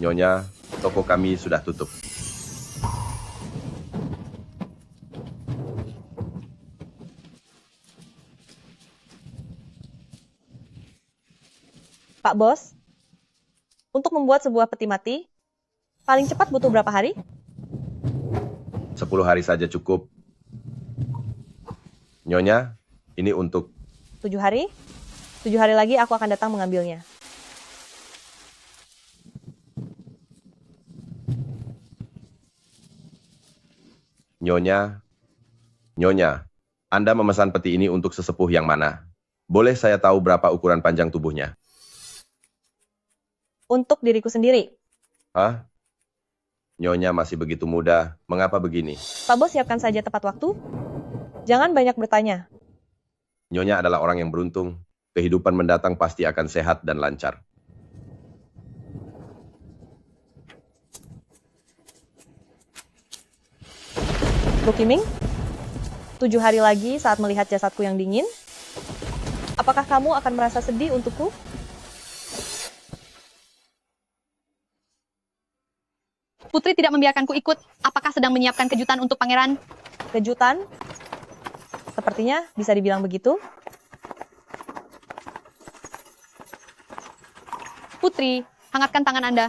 Nyonya, toko kami sudah tutup. Pak Bos, untuk membuat sebuah peti mati, paling cepat butuh berapa hari? 10 hari saja cukup. Nyonya, ini untuk 7 hari? 7 hari lagi aku akan datang mengambilnya. Nyonya. Nyonya, Anda memesan peti ini untuk sesepuh yang mana? Boleh saya tahu berapa ukuran panjang tubuhnya? Untuk diriku sendiri. Hah? Nyonya masih begitu muda, mengapa begini? Pak Bos siapkan saja tepat waktu. Jangan banyak bertanya. Nyonya adalah orang yang beruntung. Kehidupan mendatang pasti akan sehat dan lancar. Bu Kiming, 7 hari lagi saat melihat jasadku yang dingin, apakah kamu akan merasa sedih untukku? Putri tidak membiarkanku ikut. Apakah sedang menyiapkan kejutan untuk pangeran? Kejutan? Sepertinya bisa dibilang begitu. Putri, hangatkan tangan Anda.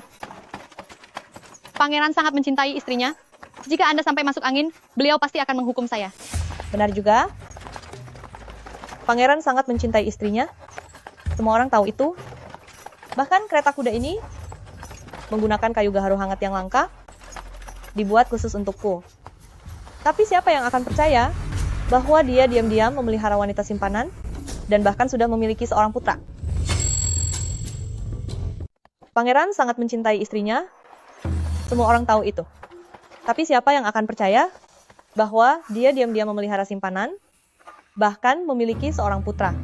Pangeran sangat mencintai istrinya. Jika Anda sampai masuk angin, beliau pasti akan menghukum saya. Benar juga. Pangeran sangat mencintai istrinya. Semua orang tahu itu. Bahkan kereta kuda ini menggunakan kayu gaharu hangat yang langka, dibuat khusus untukku. Tapi siapa yang akan percaya bahwa dia diam-diam memelihara wanita simpanan dan bahkan sudah memiliki seorang putra? Pangeran sangat mencintai istrinya. Semua orang tahu itu. Tapi siapa yang akan percaya bahwa dia diam-diam memelihara simpanan, bahkan memiliki seorang putra?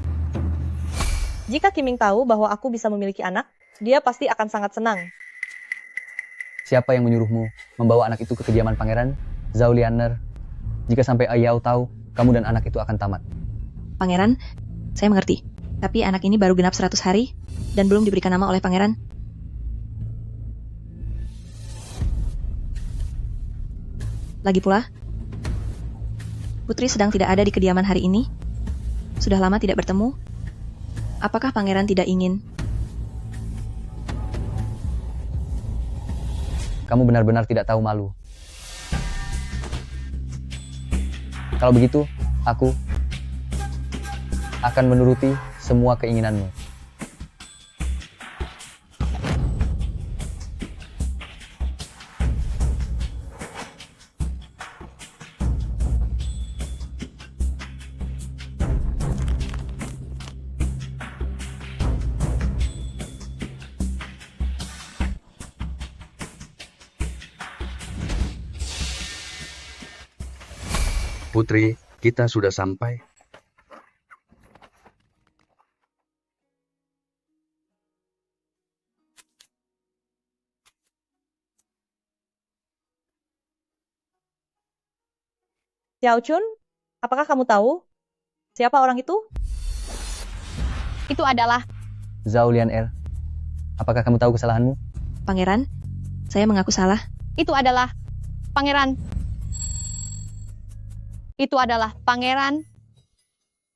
Jika Kiming tahu bahwa aku bisa memiliki anak, dia pasti akan sangat senang. Siapa yang menyuruhmu membawa anak itu ke kediaman pangeran? Zhao Lianer. Jika sampai Ayao tahu, kamu dan anak itu akan tamat. Pangeran, saya mengerti. Tapi anak ini baru genap 100 hari dan belum diberikan nama oleh pangeran. Lagi pula, Putri sedang tidak ada di kediaman hari ini. Sudah lama tidak bertemu. Apakah pangeran tidak ingin? Kamu benar-benar tidak tahu malu. Kalau begitu, aku akan menuruti semua keinginanmu. Putri, kita sudah sampai. Xiao Chun, apakah kamu tahu siapa orang itu? Itu adalah Zhao Lianer. Apakah kamu tahu kesalahanmu? Pangeran, saya mengaku salah. Itu adalah pangeran. Itu adalah pangeran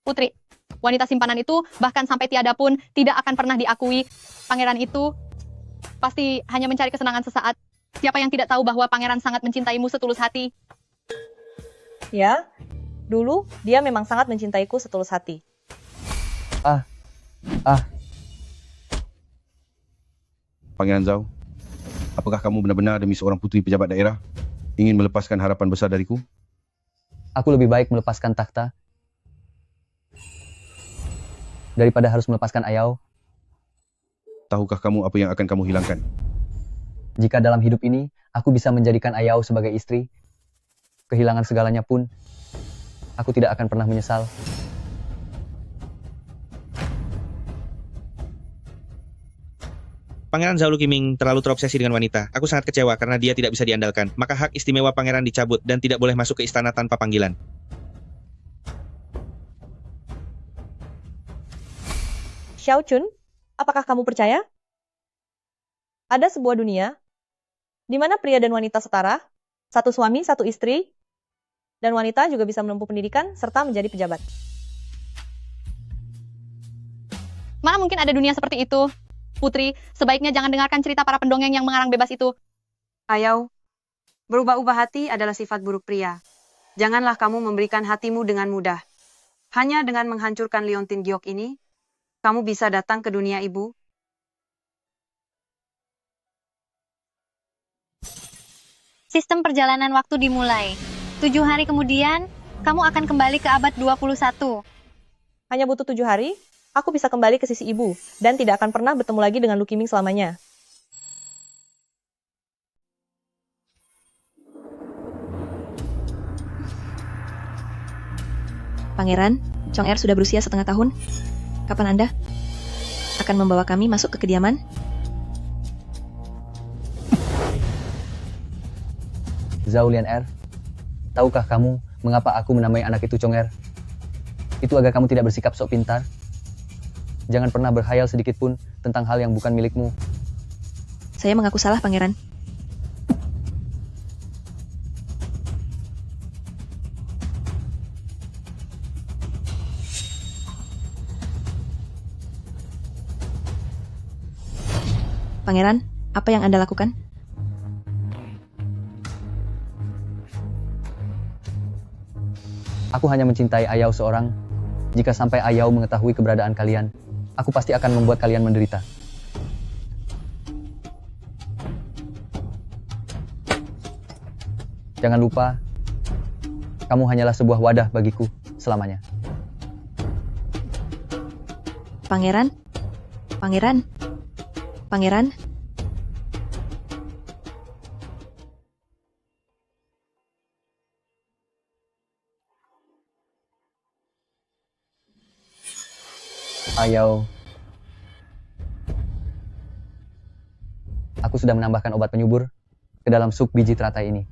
Putri. Wanita simpanan itu bahkan sampai tiada pun tidak akan pernah diakui. Pangeran itu pasti hanya mencari kesenangan sesaat. Siapa yang tidak tahu bahwa pangeran sangat mencintaimu setulus hati? Ya, dulu dia memang sangat mencintaiku setulus hati. Pangeran Zhao, apakah kamu benar-benar demi seorang putri pejabat daerah ingin melepaskan harapan besar dariku? Aku lebih baik melepaskan takhta daripada harus melepaskan Ayao. Tahukah kamu apa yang akan kamu hilangkan? Jika dalam hidup ini aku bisa menjadikan Ayao sebagai istri, kehilangan segalanya pun, aku tidak akan pernah menyesal. Pangeran Zhao Luqiming terlalu terobsesi dengan wanita. Aku sangat kecewa karena dia tidak bisa diandalkan. Maka hak istimewa pangeran dicabut dan tidak boleh masuk ke istana tanpa panggilan. Xiao Chun, apakah kamu percaya? Ada sebuah dunia di mana pria dan wanita setara, satu suami, satu istri, dan wanita juga bisa menempuh pendidikan serta menjadi pejabat. Mana mungkin ada dunia seperti itu? Putri, sebaiknya jangan dengarkan cerita para pendongeng yang mengarang bebas itu. Ayau, berubah-ubah hati adalah sifat buruk pria. Janganlah kamu memberikan hatimu dengan mudah. Hanya dengan menghancurkan liontin giok ini, kamu bisa datang ke dunia ibu. Sistem perjalanan waktu dimulai. 7 hari kemudian, kamu akan kembali ke abad 21. Hanya butuh 7 hari, aku bisa kembali ke sisi ibu, dan tidak akan pernah bertemu lagi dengan Lu Qiming selamanya. Pangeran, Chong Er sudah berusia setengah tahun. Kapan Anda akan membawa kami masuk ke kediaman? Zhao Lianer, tahukah kamu mengapa aku menamai anak itu Chong Er? Itu agar kamu tidak bersikap sok pintar. Jangan pernah berkhayal sedikit pun tentang hal yang bukan milikmu. Saya mengaku salah, Pangeran. Pangeran, apa yang Anda lakukan? Aku hanya mencintai Ayau seorang. Jika sampai Ayau mengetahui keberadaan kalian, aku pasti akan membuat kalian menderita. Jangan lupa, kamu hanyalah sebuah wadah bagiku selamanya. Pangeran? Pangeran? Pangeran? Ayau. Aku sudah menambahkan obat penyubur ke dalam sup biji teratai ini.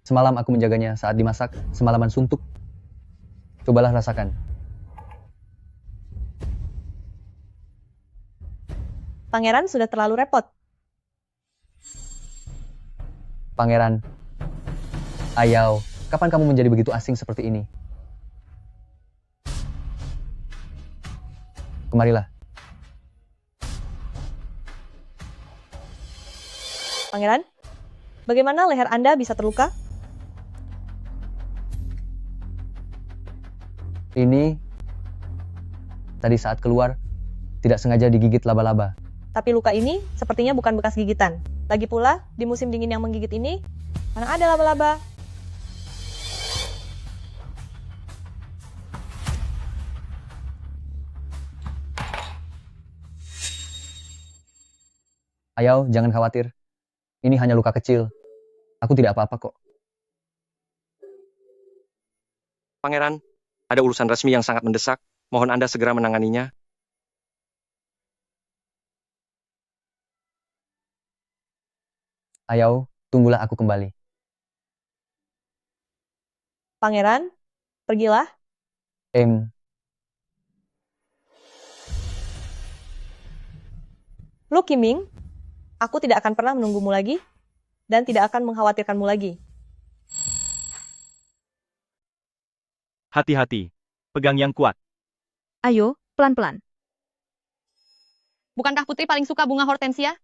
Semalam aku menjaganya saat dimasak semalaman suntuk. Cobalah rasakan. Pangeran sudah terlalu repot. Pangeran. Ayau, kapan kamu menjadi begitu asing seperti ini? Kemarilah. Pangeran, bagaimana leher Anda bisa terluka? Ini tadi saat keluar tidak sengaja digigit laba-laba. Tapi luka ini sepertinya bukan bekas gigitan. Lagi pula, di musim dingin yang menggigit ini, mana ada laba-laba? Ayau, jangan khawatir. Ini hanya luka kecil. Aku tidak apa-apa kok. Pangeran, ada urusan resmi yang sangat mendesak. Mohon Anda segera menanganinya. Ayau, tunggulah aku kembali. Pangeran, pergilah. Lu Qiming, aku tidak akan pernah menunggumu lagi, dan tidak akan mengkhawatirkanmu lagi. Hati-hati, pegang yang kuat. Ayo, pelan-pelan. Bukankah Putri paling suka bunga hortensia?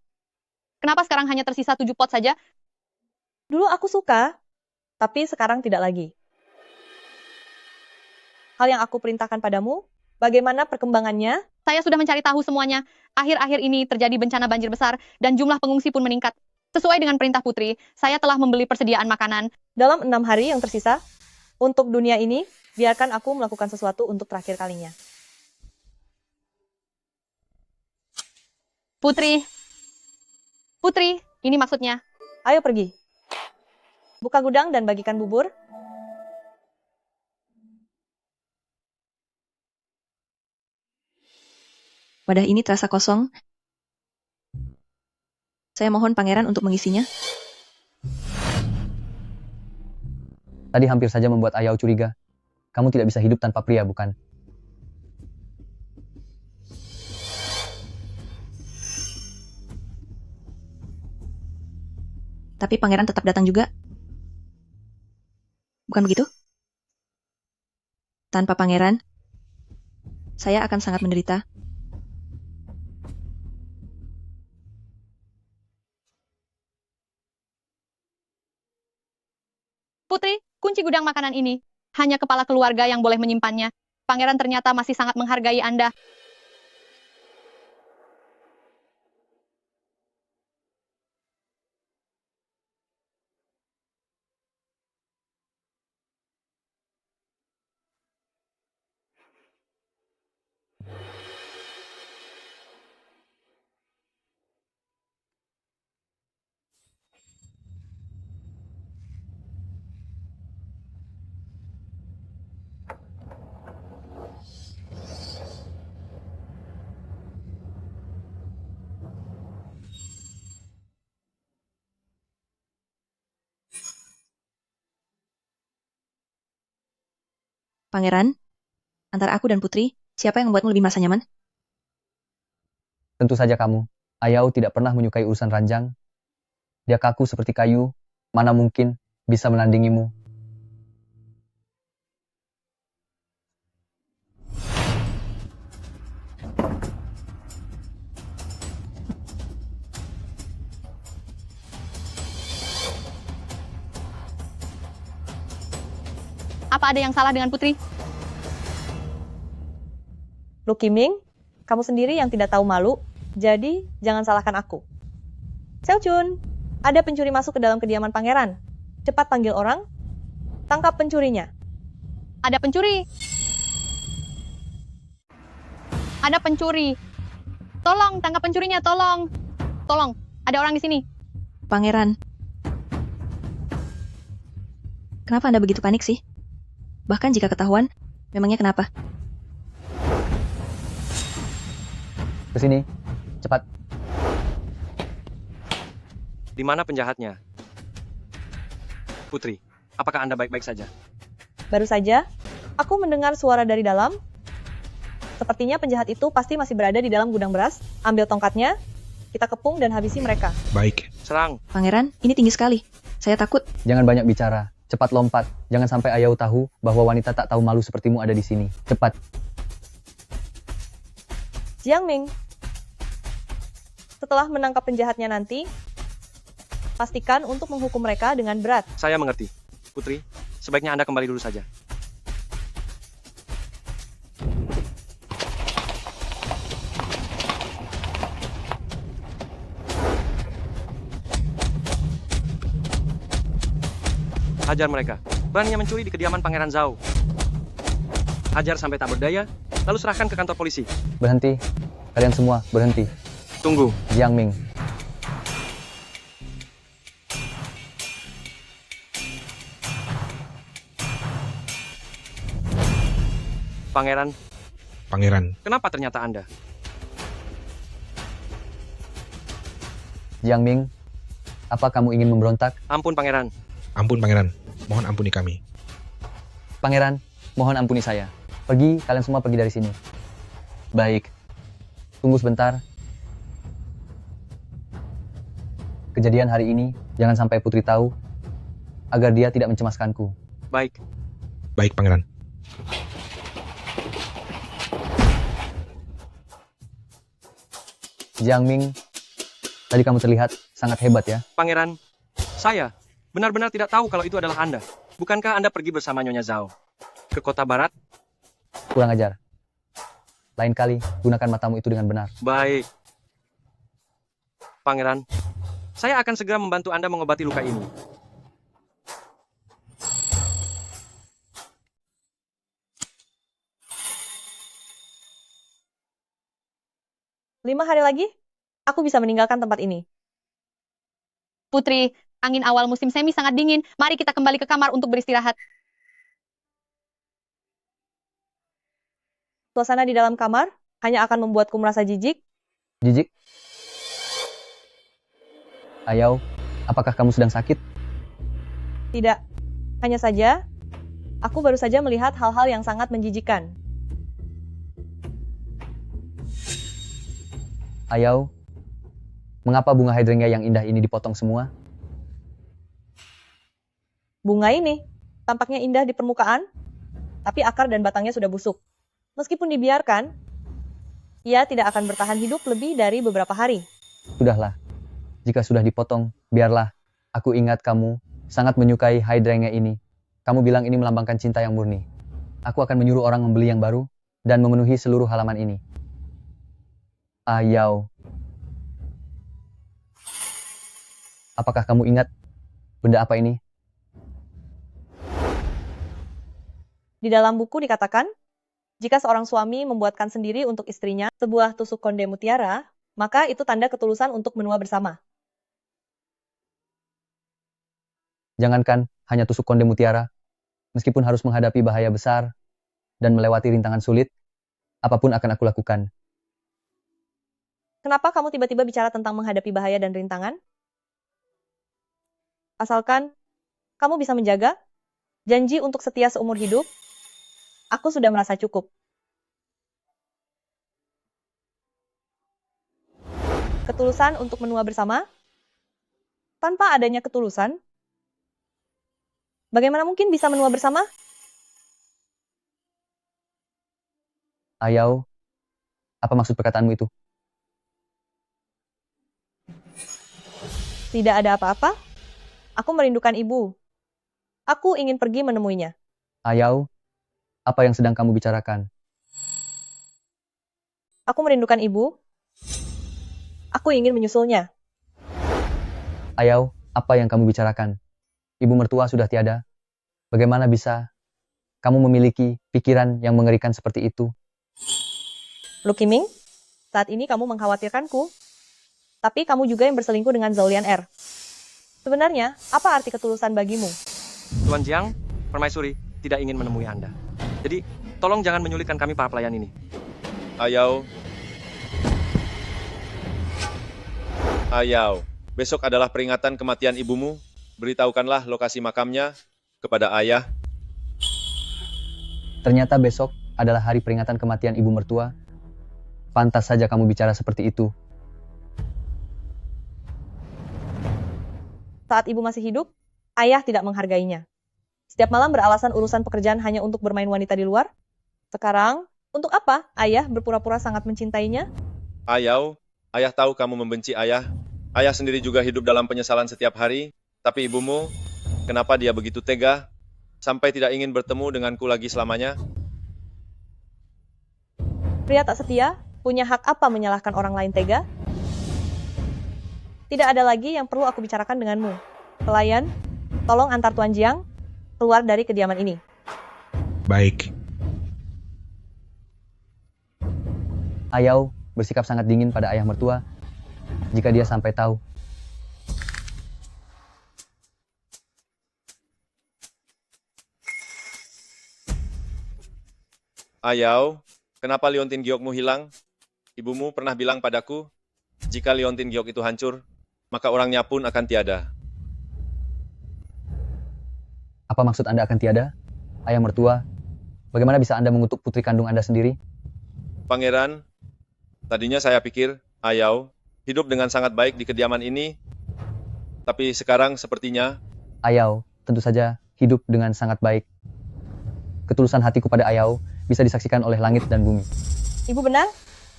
Kenapa sekarang hanya tersisa 7 pot saja? Dulu aku suka, tapi sekarang tidak lagi. Hal yang aku perintahkan padamu, bagaimana perkembangannya? Saya sudah mencari tahu semuanya. Akhir-akhir ini terjadi bencana banjir besar dan jumlah pengungsi pun meningkat. Sesuai dengan perintah Putri, saya telah membeli persediaan makanan. Dalam 6 hari yang tersisa, untuk dunia ini, biarkan aku melakukan sesuatu untuk terakhir kalinya. Putri, ini maksudnya. Ayo pergi. Buka gudang dan bagikan bubur. Wadah ini terasa kosong. Saya mohon Pangeran untuk mengisinya. Tadi hampir saja membuat Ayau curiga. Kamu tidak bisa hidup tanpa pria, bukan? Tapi pangeran tetap datang juga. Bukan begitu? Tanpa pangeran, saya akan sangat menderita. Putri, kunci gudang makanan ini. Hanya kepala keluarga yang boleh menyimpannya. Pangeran ternyata masih sangat menghargai Anda. Pangeran, antara aku dan Putri, siapa yang membuatmu lebih merasa nyaman? Tentu saja kamu. Ayau tidak pernah menyukai urusan ranjang. Dia kaku seperti kayu, mana mungkin bisa menandingimu. Apa ada yang salah dengan Putri? Lu Kiming, kamu sendiri yang tidak tahu malu, jadi jangan salahkan aku. Seochun, ada pencuri masuk ke dalam kediaman pangeran. Cepat panggil orang, tangkap pencurinya. Ada pencuri. Ada pencuri. Tolong, tangkap pencurinya, tolong. Tolong, ada orang di sini. Pangeran. Kenapa Anda begitu panik sih? Bahkan jika ketahuan, memangnya kenapa? Ke sini, cepat. Di mana penjahatnya? Putri, apakah Anda baik-baik saja? Baru saja, aku mendengar suara dari dalam. Sepertinya penjahat itu pasti masih berada di dalam gudang beras. Ambil tongkatnya, kita kepung dan habisi mereka. Baik. Serang. Pangeran, ini tinggi sekali. Saya takut. Jangan banyak bicara. Cepat lompat. Jangan sampai Ayau tahu bahwa wanita tak tahu malu sepertimu ada di sini. Cepat. Jiang Ming, setelah menangkap penjahatnya nanti, pastikan untuk menghukum mereka dengan berat. Saya mengerti. Putri, sebaiknya Anda kembali dulu saja. Hajar mereka. Beraninya mencuri di kediaman Pangeran Zhao. Hajar sampai tak berdaya, lalu serahkan ke kantor polisi. Berhenti. Kalian semua berhenti. Tunggu. Jiang Ming. Pangeran, Pangeran, kenapa ternyata Anda? Jiang Ming, apa kamu ingin memberontak? Ampun Pangeran. ampun Pangeran. Mohon ampuni kami. Pangeran, mohon ampuni saya. Pergi, kalian semua pergi dari sini. Baik. Tunggu sebentar. Kejadian hari ini, jangan sampai Putri tahu, agar dia tidak mencemaskanku. Baik. Baik Pangeran. Jiang Ming, tadi kamu terlihat sangat hebat ya. Pangeran, saya benar-benar tidak tahu kalau itu adalah Anda. Bukankah Anda pergi bersama Nyonya Zhao ke kota barat? Kurang ajar. Lain kali, gunakan matamu itu dengan benar. Baik. Pangeran, saya akan segera membantu Anda mengobati luka ini. Lima hari lagi, aku bisa meninggalkan tempat ini. Putri, angin awal musim semi sangat dingin. Mari kita kembali ke kamar untuk beristirahat. Suasana di dalam kamar hanya akan membuatku merasa jijik. Jijik? Ayau, apakah kamu sedang sakit? Tidak, hanya saja, aku baru saja melihat hal-hal yang sangat menjijikkan. Ayau, mengapa bunga hydrangea yang indah ini dipotong semua? Bunga ini tampaknya indah di permukaan, tapi akar dan batangnya sudah busuk. Meskipun dibiarkan, ia tidak akan bertahan hidup lebih dari beberapa hari. Sudahlah. Jika sudah dipotong, biarlah. Aku ingat kamu sangat menyukai hydrangea ini. Kamu bilang ini melambangkan cinta yang murni. Aku akan menyuruh orang membeli yang baru dan memenuhi seluruh halaman ini. Ayau. Apakah kamu ingat benda apa ini? Di dalam buku dikatakan, jika seorang suami membuatkan sendiri untuk istrinya sebuah tusuk konde mutiara, maka itu tanda ketulusan untuk menua bersama. Jangankan hanya tusuk konde mutiara, meskipun harus menghadapi bahaya besar dan melewati rintangan sulit, apapun akan aku lakukan. Kenapa kamu tiba-tiba bicara tentang menghadapi bahaya dan rintangan? Asalkan kamu bisa menjaga janji untuk setia seumur hidup, aku sudah merasa cukup. Ketulusan untuk menua bersama? Tanpa adanya ketulusan, bagaimana mungkin bisa menua bersama? Ayau, apa maksud perkataanmu itu? Tidak ada apa-apa. Aku merindukan ibu. Aku ingin pergi menemuinya. Ayau, apa yang sedang kamu bicarakan? Aku merindukan ibu. Aku ingin menyusulnya. Ayau, apa yang kamu bicarakan? Ibu mertua sudah tiada. Bagaimana bisa kamu memiliki pikiran yang mengerikan seperti itu? Lu Kiming, saat ini kamu mengkhawatirkanku. Tapi kamu juga yang berselingkuh dengan Zaulian R. Sebenarnya, apa arti ketulusan bagimu? Tuan Jiang, Permaisuri tidak ingin menemui Anda. Jadi, tolong jangan menyulitkan kami para pelayan ini. Ayau. Ayau, besok adalah peringatan kematian ibumu. Beritahukanlah lokasi makamnya kepada ayah. Ternyata besok adalah hari peringatan kematian ibu mertua. Pantas saja kamu bicara seperti itu. Saat ibu masih hidup, ayah tidak menghargainya. Setiap malam beralasan urusan pekerjaan hanya untuk bermain wanita di luar. Sekarang, untuk apa ayah berpura-pura sangat mencintainya? Ayau, ayah tahu kamu membenci ayah. Ayah sendiri juga hidup dalam penyesalan setiap hari. Tapi ibumu, kenapa dia begitu tega sampai tidak ingin bertemu denganku lagi selamanya? Pria tak setia punya hak apa menyalahkan orang lain tega? Tidak ada lagi yang perlu aku bicarakan denganmu. Pelayan, tolong antar Tuan Jiang keluar dari kediaman ini. Baik. Ayau bersikap sangat dingin pada ayah mertua jika dia sampai tahu. Ayau, kenapa liontin giokmu hilang? Ibumu pernah bilang padaku, jika liontin giok itu hancur, maka orangnya pun akan tiada. Apa maksud Anda akan tiada? Ayah mertua, bagaimana bisa Anda mengutuk putri kandung Anda sendiri? Pangeran, tadinya saya pikir Ayau hidup dengan sangat baik di kediaman ini, tapi sekarang sepertinya Ayau tentu saja hidup dengan sangat baik. Ketulusan hatiku pada Ayau bisa disaksikan oleh langit dan bumi. Ibu benar,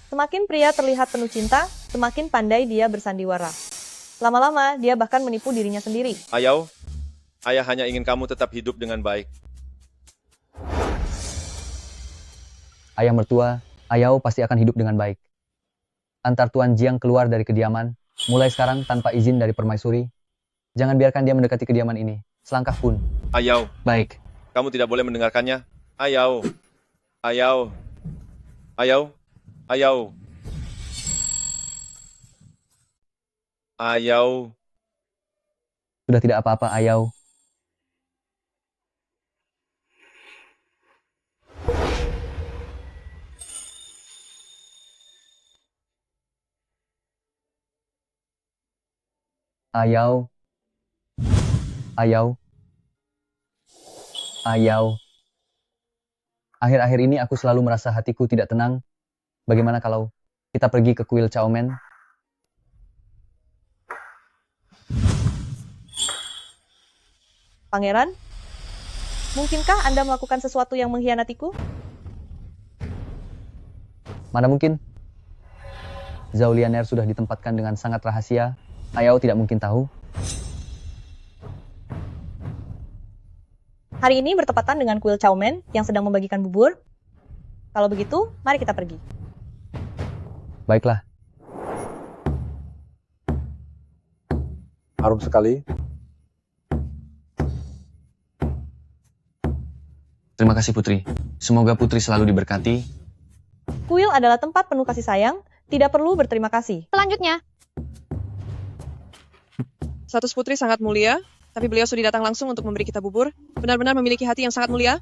semakin pria terlihat penuh cinta, semakin pandai dia bersandiwara. Lama-lama, dia bahkan menipu dirinya sendiri. Ayau, ayah hanya ingin kamu tetap hidup dengan baik. Ayah mertua, Ayau pasti akan hidup dengan baik. Antar Tuan Jiang keluar dari kediaman, mulai sekarang tanpa izin dari permaisuri. Jangan biarkan dia mendekati kediaman ini, selangkah pun. Ayau, Baik. kamu tidak boleh mendengarkannya. Ayau, Ayau, Ayau, Ayau. Ayau, Sudah tidak apa-apa, Ayau. Ayau. Ayau. Ayau. Akhir-akhir ini aku selalu merasa hatiku tidak tenang. Bagaimana kalau kita pergi ke kuil Chaomen? Pangeran, Mungkinkah Anda melakukan sesuatu yang mengkhianatiku? Mana mungkin? Zhao Lianer sudah ditempatkan dengan sangat rahasia. Ayao tidak mungkin tahu. Hari ini bertepatan dengan kuil Chowman yang sedang membagikan bubur. Kalau begitu, mari kita pergi. Baiklah. Harum sekali. Terima kasih Putri. Semoga Putri selalu diberkati. Kuil adalah tempat penuh kasih sayang, tidak perlu berterima kasih. Selanjutnya, Status Putri sangat mulia, tapi beliau sudah datang langsung untuk memberi kita bubur. Benar-benar memiliki hati yang sangat mulia.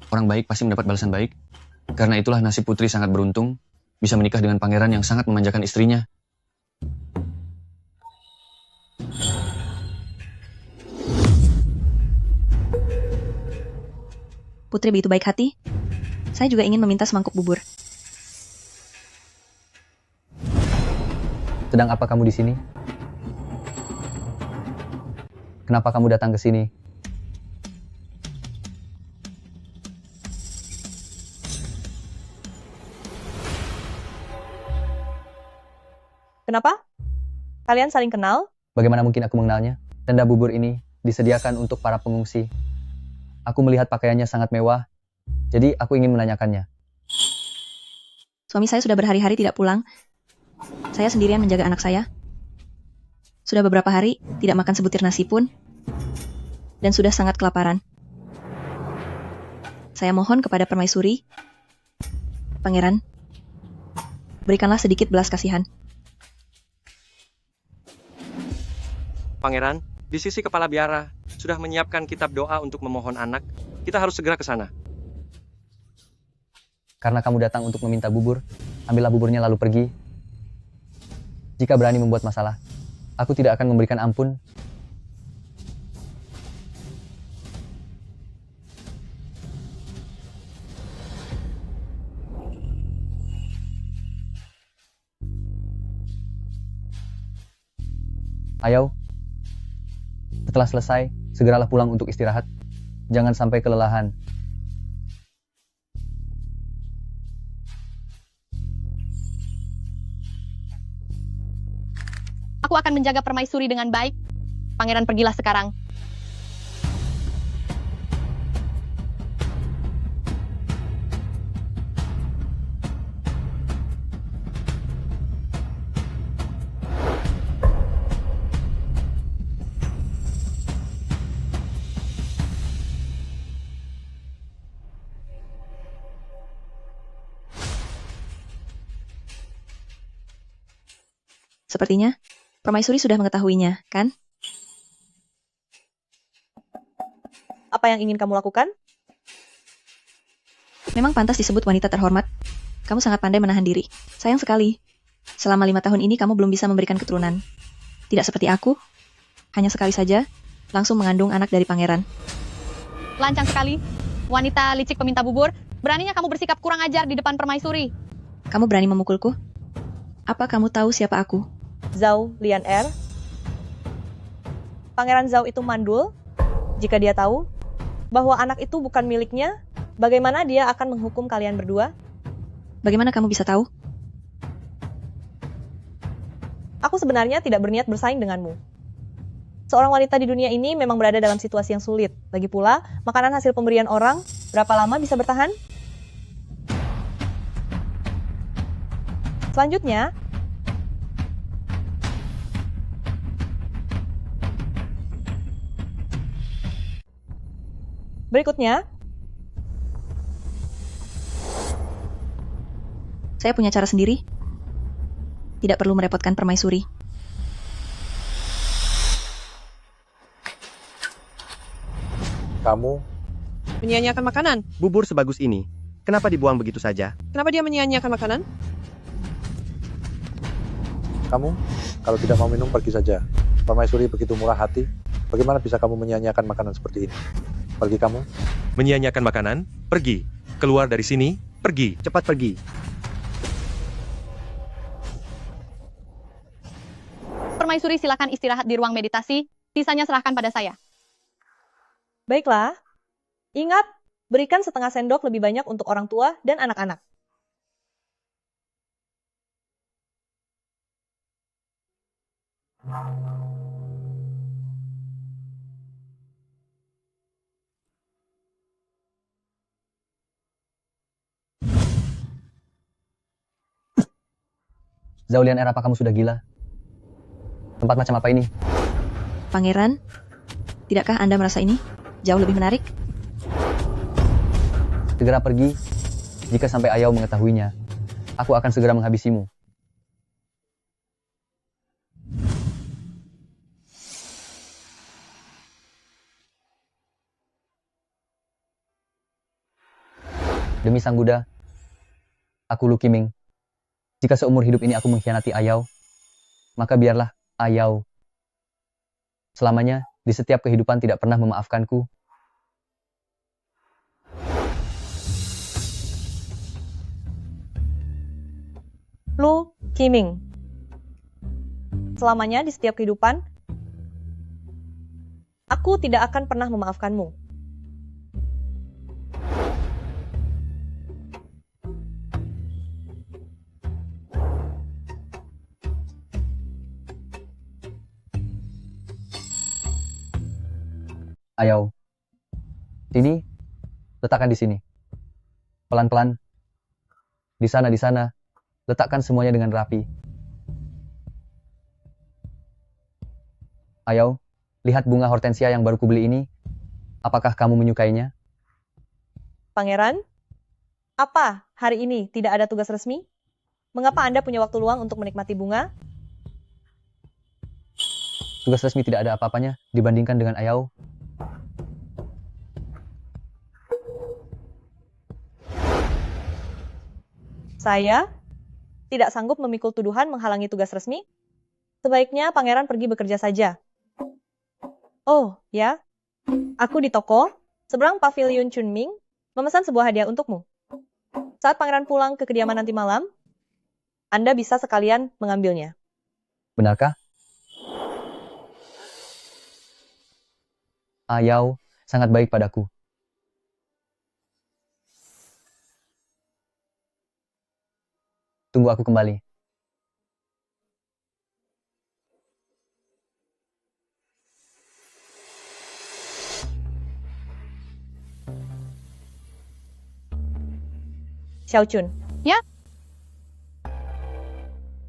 Orang baik pasti mendapat balasan baik. Karena itulah nasib Putri sangat beruntung, bisa menikah dengan pangeran yang sangat memanjakan istrinya. Putri begitu baik hati. Saya juga ingin meminta semangkuk bubur. Sedang apa kamu di sini? Kenapa kamu datang ke sini? Kenapa? Kalian saling kenal? Bagaimana mungkin aku mengenalnya? Tenda bubur ini disediakan untuk para pengungsi. Aku melihat pakaiannya sangat mewah, jadi aku ingin menanyakannya. Suami saya sudah berhari-hari tidak pulang. Saya sendirian menjaga anak saya. Sudah beberapa hari tidak makan sebutir nasi pun. Dan sudah sangat kelaparan. Saya mohon kepada Permaisuri, Pangeran, berikanlah sedikit belas kasihan. Pangeran, di sisi kepala biara, sudah menyiapkan kitab doa untuk memohon anak. Kita harus segera ke sana. Karena kamu datang untuk meminta bubur, ambillah buburnya lalu pergi. Jika berani membuat masalah, aku tidak akan memberikan ampun. Ayao, setelah selesai, segeralah pulang untuk istirahat. Jangan sampai kelelahan. aku akan menjaga Permaisuri dengan baik. Pangeran, pergilah sekarang. Sepertinya, Permaisuri sudah mengetahuinya, kan? Apa yang ingin kamu lakukan? Memang pantas disebut wanita terhormat. Kamu sangat pandai menahan diri. Sayang sekali. Selama 5 tahun ini kamu belum bisa memberikan keturunan. Tidak seperti aku. Hanya sekali saja, langsung mengandung anak dari pangeran. Lancang sekali. Wanita licik peminta bubur. Beraninya kamu bersikap kurang ajar di depan Permaisuri. Kamu berani memukulku? Apa kamu tahu siapa aku? Zhao Lianer. Pangeran Zhao itu mandul. Jika dia tahu bahwa anak itu bukan miliknya, bagaimana dia akan menghukum kalian berdua? Bagaimana kamu bisa tahu? Aku sebenarnya tidak berniat bersaing denganmu. Seorang wanita di dunia ini memang berada dalam situasi yang sulit. Lagi pula, makanan hasil pemberian orang, berapa lama bisa bertahan? Selanjutnya, berikutnya, saya punya cara sendiri. Tidak perlu merepotkan Permaisuri. Kamu Menyia-nyiakan makanan. Bubur sebagus ini, kenapa dibuang begitu saja? Kenapa dia menyia-nyiakan makanan? Kamu, kalau tidak mau minum pergi saja. Permaisuri begitu murah hati. Bagaimana bisa kamu menyia-nyiakan makanan seperti ini? Pergi kamu. Menyia-nyiakan makanan? Pergi. Keluar dari sini, pergi. Cepat pergi. Permaisuri, silakan istirahat di ruang meditasi. Sisanya serahkan pada saya. Baiklah. Ingat, berikan setengah sendok lebih banyak untuk orang tua dan anak-anak. Zaulian Air, apa kamu sudah gila? Tempat macam apa ini? Pangeran, tidakkah Anda merasa ini jauh lebih menarik? Segera pergi. Jika sampai Ayau mengetahuinya, aku akan segera menghabisimu. Demi Sang Buddha, aku Lu Qiming. Jika seumur hidup ini aku mengkhianati Ayau, maka biarlah Ayau selamanya di setiap kehidupan tidak pernah memaafkanku. Lu Qiming. Selamanya di setiap kehidupan, aku tidak akan pernah memaafkanmu. Ayau, sini, letakkan di sini. Pelan-pelan. Di sana, letakkan semuanya dengan rapi. Ayau, lihat bunga hortensia yang baru kubeli ini. Apakah kamu menyukainya? Pangeran, apa hari ini tidak ada tugas resmi? Mengapa Anda punya waktu luang untuk menikmati bunga? Tugas resmi tidak ada apa-apanya dibandingkan dengan Ayau. Saya tidak sanggup memikul tuduhan menghalangi tugas resmi. Sebaiknya pangeran pergi bekerja saja. Oh, ya. Aku di toko, seberang pavilion Chunming, memesan sebuah hadiah untukmu. Saat pangeran pulang ke kediaman nanti malam, Anda bisa sekalian mengambilnya. Benarkah? Ayau sangat baik padaku. Tunggu aku kembali. Xiao Chun. Ya?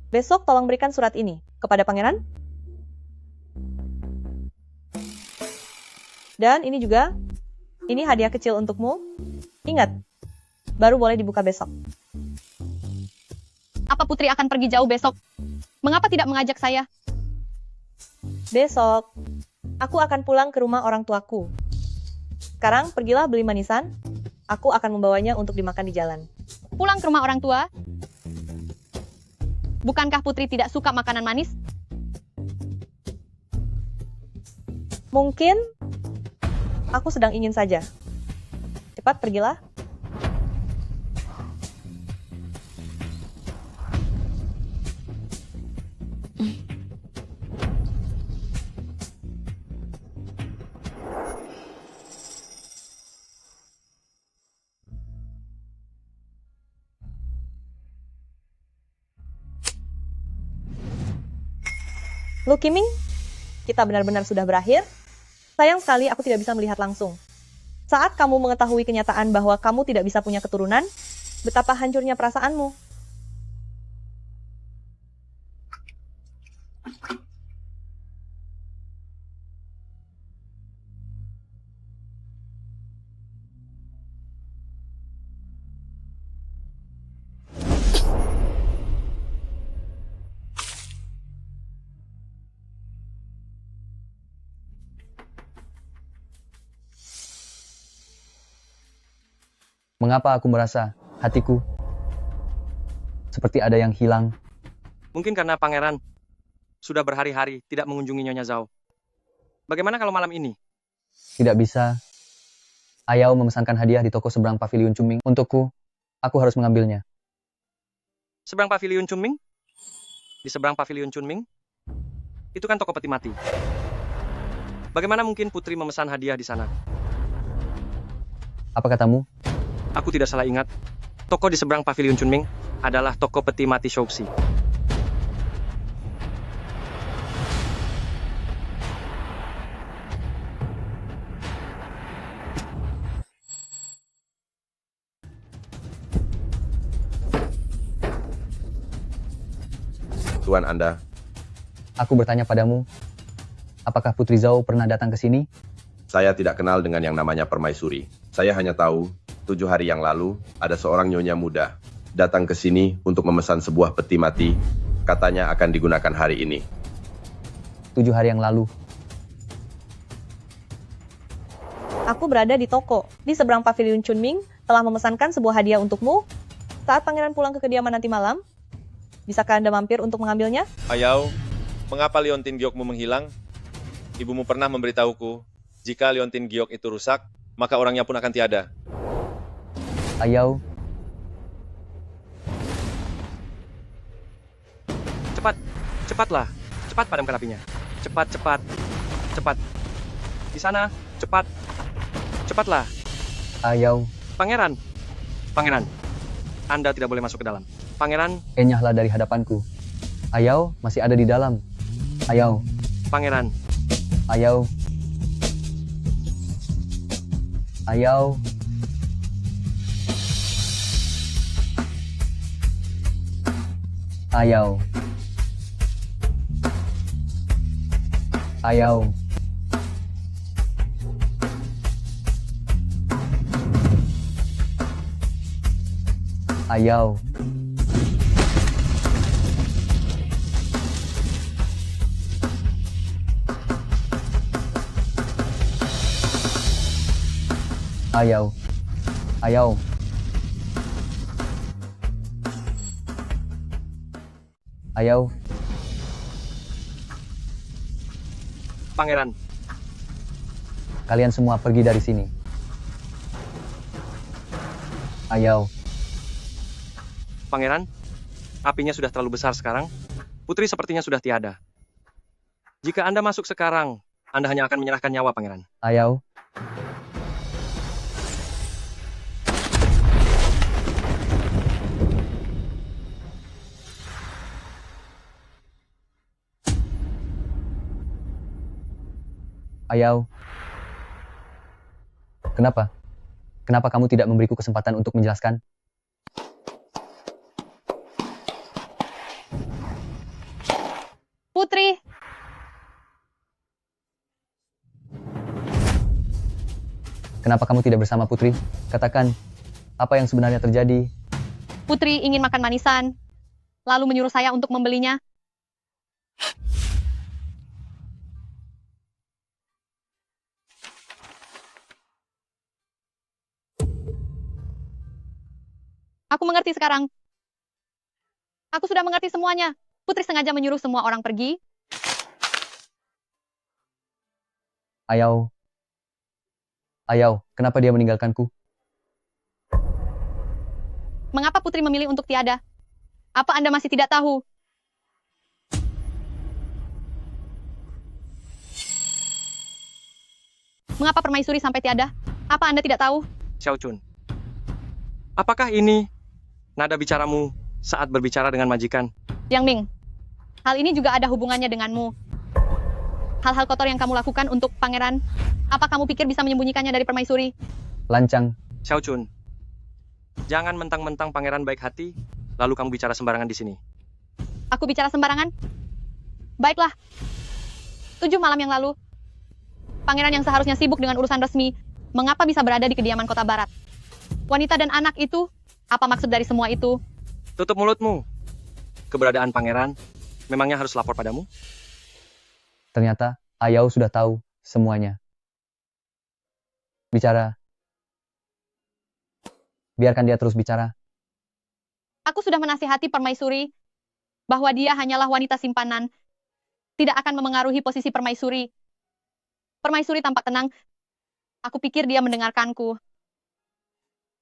Besok tolong berikan surat ini kepada pangeran. Dan ini juga, ini hadiah kecil untukmu. Ingat, baru boleh dibuka besok. Apa Putri akan pergi jauh besok? Mengapa tidak mengajak saya? Besok, aku akan pulang ke rumah orang tuaku. Sekarang pergilah beli manisan. Aku akan membawanya untuk dimakan di jalan. Pulang ke rumah orang tua? Bukankah Putri tidak suka makanan manis? Mungkin aku sedang ingin saja. Cepat pergilah. Lu Qiming, kita benar-benar sudah berakhir. Sayang sekali aku tidak bisa melihat langsung. Saat kamu mengetahui kenyataan bahwa kamu tidak bisa punya keturunan, betapa hancurnya perasaanmu. Mengapa aku merasa hatiku seperti ada yang hilang? Mungkin karena pangeran sudah berhari-hari tidak mengunjungi Nyonya Zhao. Bagaimana kalau malam ini? Tidak bisa. Ayau memesankan hadiah di toko seberang pavilion Chunming untukku. Aku harus mengambilnya. Seberang pavilion Chunming? Di seberang pavilion Chunming? Itu kan toko peti mati. Bagaimana mungkin Putri memesan hadiah di sana? Apa katamu? Aku tidak salah ingat. Toko di seberang Pavilion Chunming adalah toko peti mati Shouxi. Tuan Anda, Aku bertanya padamu, apakah Putri Zhao pernah datang ke sini? saya tidak kenal dengan yang namanya permaisuri. Saya hanya tahu, 7 hari yang lalu, ada seorang nyonya muda datang ke sini untuk memesan sebuah peti mati. Katanya akan digunakan hari ini. 7 hari yang lalu. Aku berada di toko, di seberang Pavilion Chunming, telah memesankan sebuah hadiah untukmu. Saat pangeran pulang ke kediaman nanti malam, bisakah Anda mampir untuk mengambilnya? Ayau, mengapa liontin giokmu menghilang? Ibumu pernah memberitahuku, jika liontin giok itu rusak, maka orangnya pun akan tiada. Ayau, Cepat, cepatlah. Cepat padamkan apinya. Cepat, cepat, cepat. Di sana, cepat. Cepatlah. Ayau, Pangeran. Pangeran. Anda tidak boleh masuk ke dalam. Pangeran, enyahlah dari hadapanku. Ayau masih ada di dalam. Ayau, Pangeran. Ayau. Ayau. Ayau. Ayau. Ayau. Ayau. Ayau. Ayau. Pangeran. Kalian semua pergi dari sini. Ayau. Pangeran, apinya sudah terlalu besar sekarang. Putri sepertinya sudah tiada. Jika Anda masuk sekarang, Anda hanya akan menyerahkan nyawa, Pangeran. Ayau. Ayau. Kenapa? Kenapa kamu tidak memberiku kesempatan untuk menjelaskan? Putri, Kenapa kamu tidak bersama Putri? Katakan, apa yang sebenarnya terjadi? Putri ingin makan manisan, lalu menyuruh saya untuk membelinya. Aku mengerti sekarang. Aku sudah mengerti semuanya. Putri sengaja menyuruh semua orang pergi. Ayau. Ayau, kenapa dia meninggalkanku? Mengapa Putri memilih untuk tiada? Apa Anda masih tidak tahu? Mengapa permaisuri sampai tiada? Apa Anda tidak tahu? Xiao Chun. Apakah ini nada bicaramu saat berbicara dengan majikan? Yang Ming, hal ini juga ada hubungannya denganmu. Hal-hal kotor yang kamu lakukan untuk pangeran, apa kamu pikir bisa menyembunyikannya dari permaisuri? Lancang. Xiao Chun, jangan mentang-mentang pangeran baik hati, lalu kamu bicara sembarangan di sini. Aku bicara sembarangan? Baiklah. 7 malam yang lalu, pangeran yang seharusnya sibuk dengan urusan resmi, mengapa bisa berada di kediaman kota barat? Wanita dan anak itu, apa maksud dari semua itu? Tutup mulutmu. Keberadaan pangeran memangnya harus lapor padamu? Ternyata, Ayau sudah tahu semuanya. Bicara. Biarkan dia terus bicara. Aku sudah menasihati permaisuri bahwa dia hanyalah wanita simpanan, tidak akan memengaruhi posisi permaisuri. Permaisuri tampak tenang. Aku pikir dia mendengarkanku.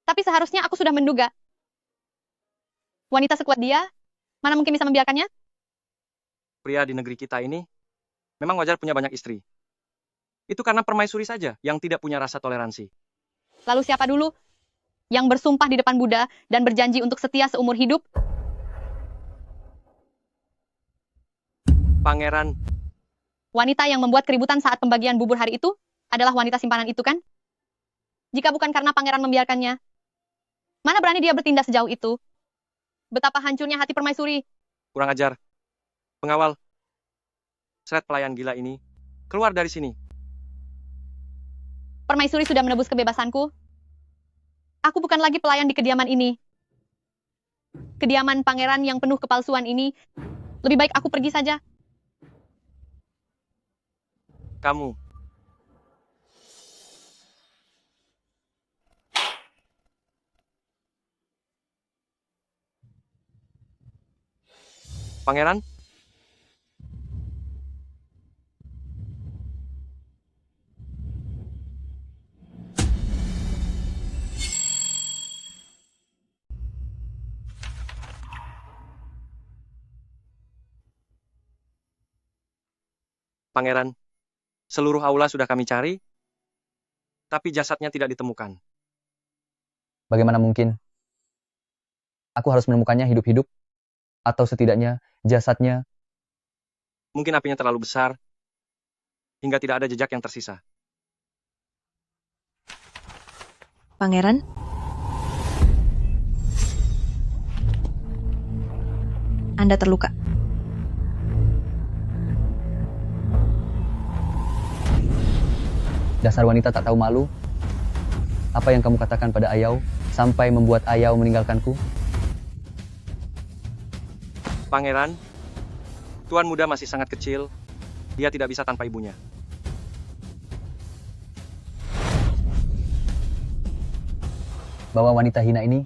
Tapi seharusnya aku sudah menduga. Wanita sekuat dia, mana mungkin bisa membiarkannya? Pria di negeri kita ini memang wajar punya banyak istri. Itu karena permaisuri saja yang tidak punya rasa toleransi. Lalu siapa dulu yang bersumpah di depan Buddha dan berjanji untuk setia seumur hidup? Pangeran, Wanita yang membuat keributan saat pembagian bubur hari itu adalah wanita simpanan itu kan? Jika bukan karena pangeran membiarkannya, mana berani dia bertindak sejauh itu? Betapa hancurnya hati permaisuri. kurang ajar. Pengawal, seret pelayan gila ini, keluar dari sini. Permaisuri sudah menebus kebebasanku. Aku bukan lagi pelayan di kediaman ini. Kediaman pangeran yang penuh kepalsuan ini, lebih baik aku pergi saja. Kamu, Pangeran? Pangeran, seluruh aula sudah kami cari, tapi jasadnya tidak ditemukan. Bagaimana mungkin? Aku harus menemukannya hidup-hidup, atau setidaknya jasadnya. Mungkin apinya terlalu besar, hingga tidak ada jejak yang tersisa. Pangeran? Anda terluka. Dasar wanita tak tahu malu. Apa yang kamu katakan pada Ayau sampai membuat Ayau meninggalkanku? Pangeran, tuan muda masih sangat kecil, dia tidak bisa tanpa ibunya. Bawa wanita hina ini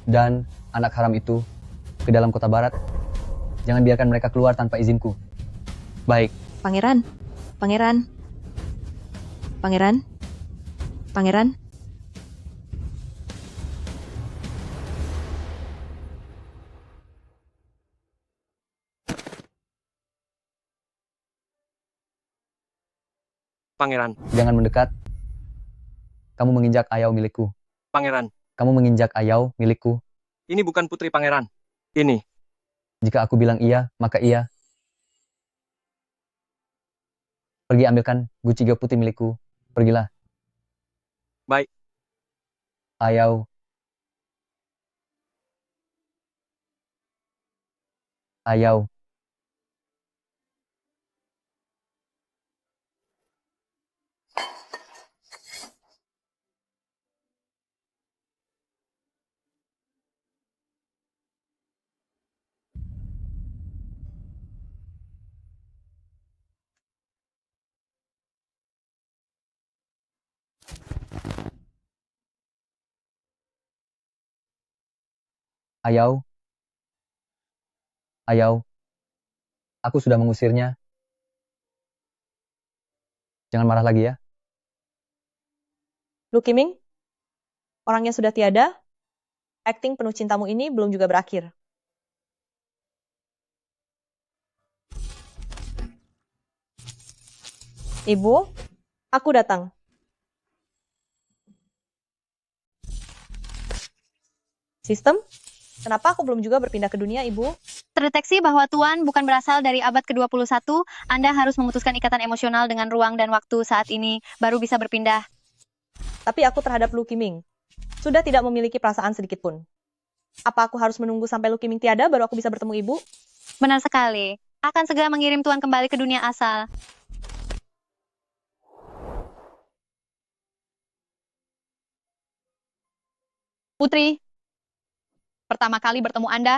dan anak haram itu ke dalam kota barat. Jangan biarkan mereka keluar tanpa izinku. Baik. Pangeran? Pangeran? Pangeran? Pangeran? Pangeran, Jangan mendekat. Kamu menginjak Ayau milikku. Pangeran, Kamu menginjak Ayau milikku. ini bukan putri pangeran. Ini, Jika aku bilang iya, maka iya. Pergi ambilkan guciga putih milikku. Pergilah. baik. Ayau. Ayau. Ayau. Ayau. Aku sudah mengusirnya. Jangan marah lagi ya. Lu Kiming, orangnya sudah tiada, akting penuh cintamu ini belum juga berakhir. Ibu, aku datang. Sistem, kenapa aku belum juga berpindah ke dunia, Ibu? Terdeteksi bahwa Tuan bukan berasal dari abad ke-21, Anda harus memutuskan ikatan emosional dengan ruang dan waktu saat ini, baru bisa berpindah. Tapi aku terhadap Lu Kiming sudah tidak memiliki perasaan sedikit pun. Apa aku harus menunggu sampai Lu Kiming tiada baru aku bisa bertemu Ibu? Benar sekali. Akan segera mengirim Tuan kembali ke dunia asal. Putri, pertama kali bertemu Anda,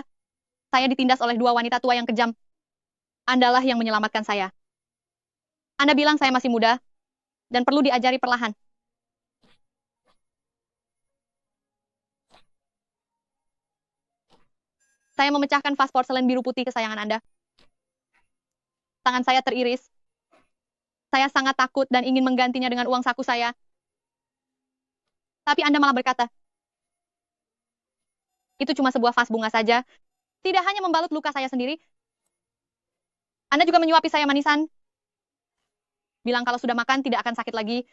saya ditindas oleh dua wanita tua yang kejam. Andalah yang menyelamatkan saya. Anda bilang saya masih muda dan perlu diajari perlahan. Saya memecahkan vas porselen biru putih kesayangan Anda. Tangan saya teriris. Saya sangat takut dan ingin menggantinya dengan uang saku saya. Tapi Anda malah berkata, itu cuma sebuah vas bunga saja. Tidak hanya membalut luka saya sendiri, Anda juga menyuapi saya manisan. Bilang kalau sudah makan tidak akan sakit lagi.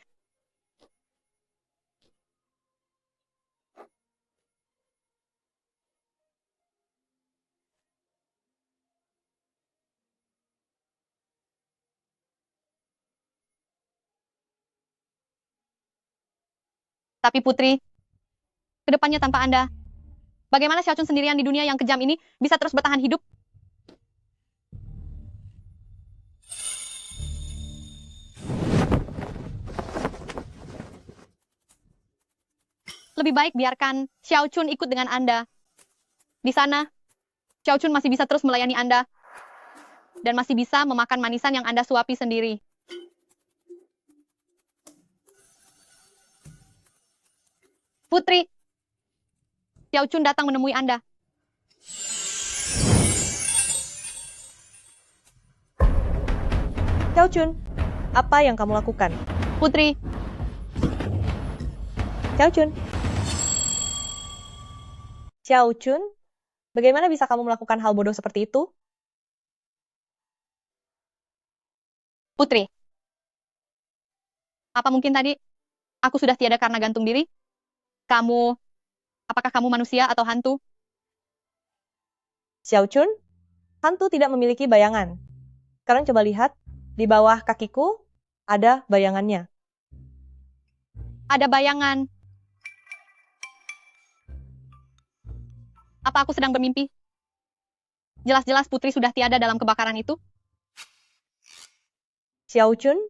Tapi Putri, kedepannya tanpa Anda, bagaimana Xiaochun sendirian di dunia yang kejam ini bisa terus bertahan hidup? Lebih baik biarkan Xiaochun ikut dengan Anda. Di sana, Xiaochun masih bisa terus melayani Anda. Dan masih bisa memakan manisan yang Anda suapi sendiri. Putri, Xiaochun datang menemui Anda. Xiaochun, apa yang kamu lakukan? Putri, Xiaochun. Xiaochun, bagaimana bisa kamu melakukan hal bodoh seperti itu? Putri, apa mungkin tadi aku sudah tiada karena gantung diri? Apakah kamu manusia atau hantu? Xiaochun, hantu tidak memiliki bayangan. Sekarang coba lihat, di bawah kakiku ada bayangannya. Ada bayangan. Apa aku sedang bermimpi? Jelas-jelas Putri sudah tiada dalam kebakaran itu. Xiaochun,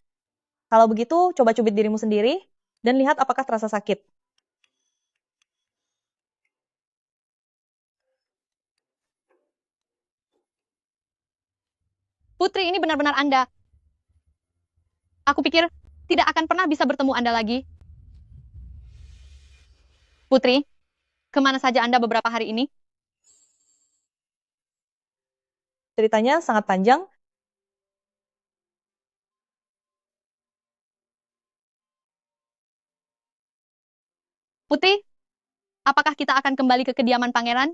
kalau begitu coba cubit dirimu sendiri dan lihat apakah terasa sakit. Putri, ini benar-benar Anda. Aku pikir tidak akan pernah bisa bertemu Anda lagi. Putri, kemana saja Anda beberapa hari ini? Ceritanya sangat panjang. Putri, apakah kita akan kembali ke kediaman pangeran?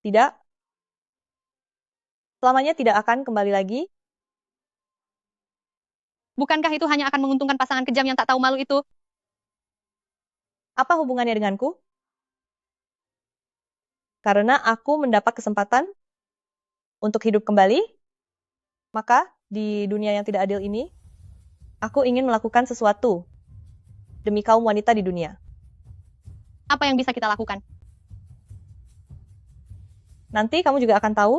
Tidak. Selamanya tidak akan kembali lagi. Bukankah itu hanya akan menguntungkan pasangan kejam yang tak tahu malu itu? Apa hubungannya denganku? Karena aku mendapat kesempatan untuk hidup kembali, maka di dunia yang tidak adil ini, aku ingin melakukan sesuatu demi kaum wanita di dunia. Apa yang bisa kita lakukan? Nanti kamu juga akan tahu.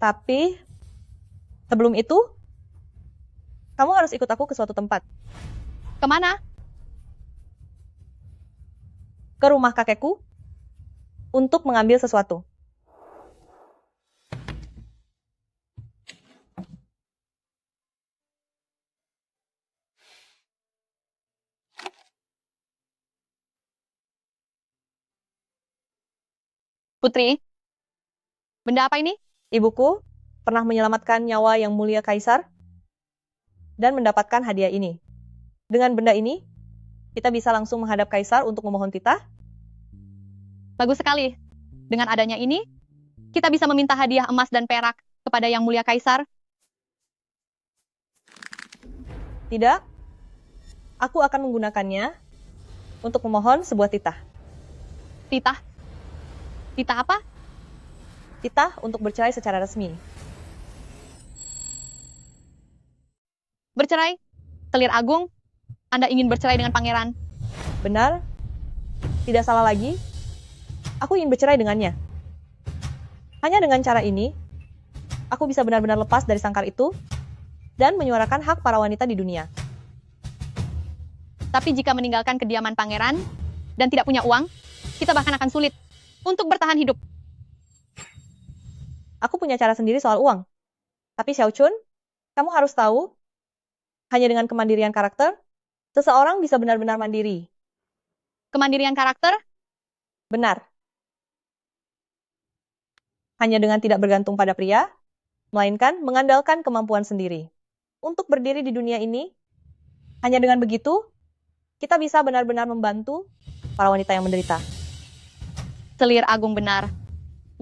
Tapi, sebelum itu, kamu harus ikut aku ke suatu tempat. Kemana? Ke rumah kakekku, untuk mengambil sesuatu. Putri, benda apa ini? Ibuku pernah menyelamatkan nyawa yang mulia kaisar dan mendapatkan hadiah ini. Dengan benda ini, kita bisa langsung menghadap kaisar untuk memohon titah. Bagus sekali. Dengan adanya ini, kita bisa meminta hadiah emas dan perak kepada yang mulia kaisar. Tidak, aku akan menggunakannya untuk memohon sebuah titah. Titah? Titah apa? Titah untuk bercerai secara resmi. Bercerai? Selir Agung, Anda ingin bercerai dengan pangeran? Benar, tidak salah lagi. Aku ingin bercerai dengannya. Hanya dengan cara ini, aku bisa benar-benar lepas dari sangkar itu dan menyuarakan hak para wanita di dunia. Tapi jika meninggalkan kediaman pangeran dan tidak punya uang, kita bahkan akan sulit untuk bertahan hidup. Aku punya cara sendiri soal uang. Tapi Xiaochun, kamu harus tahu, hanya dengan kemandirian karakter, seseorang bisa benar-benar mandiri. Kemandirian karakter? Benar. Hanya dengan tidak bergantung pada pria, melainkan mengandalkan kemampuan sendiri. Untuk berdiri di dunia ini, hanya dengan begitu, kita bisa benar-benar membantu para wanita yang menderita. Selir Agung benar.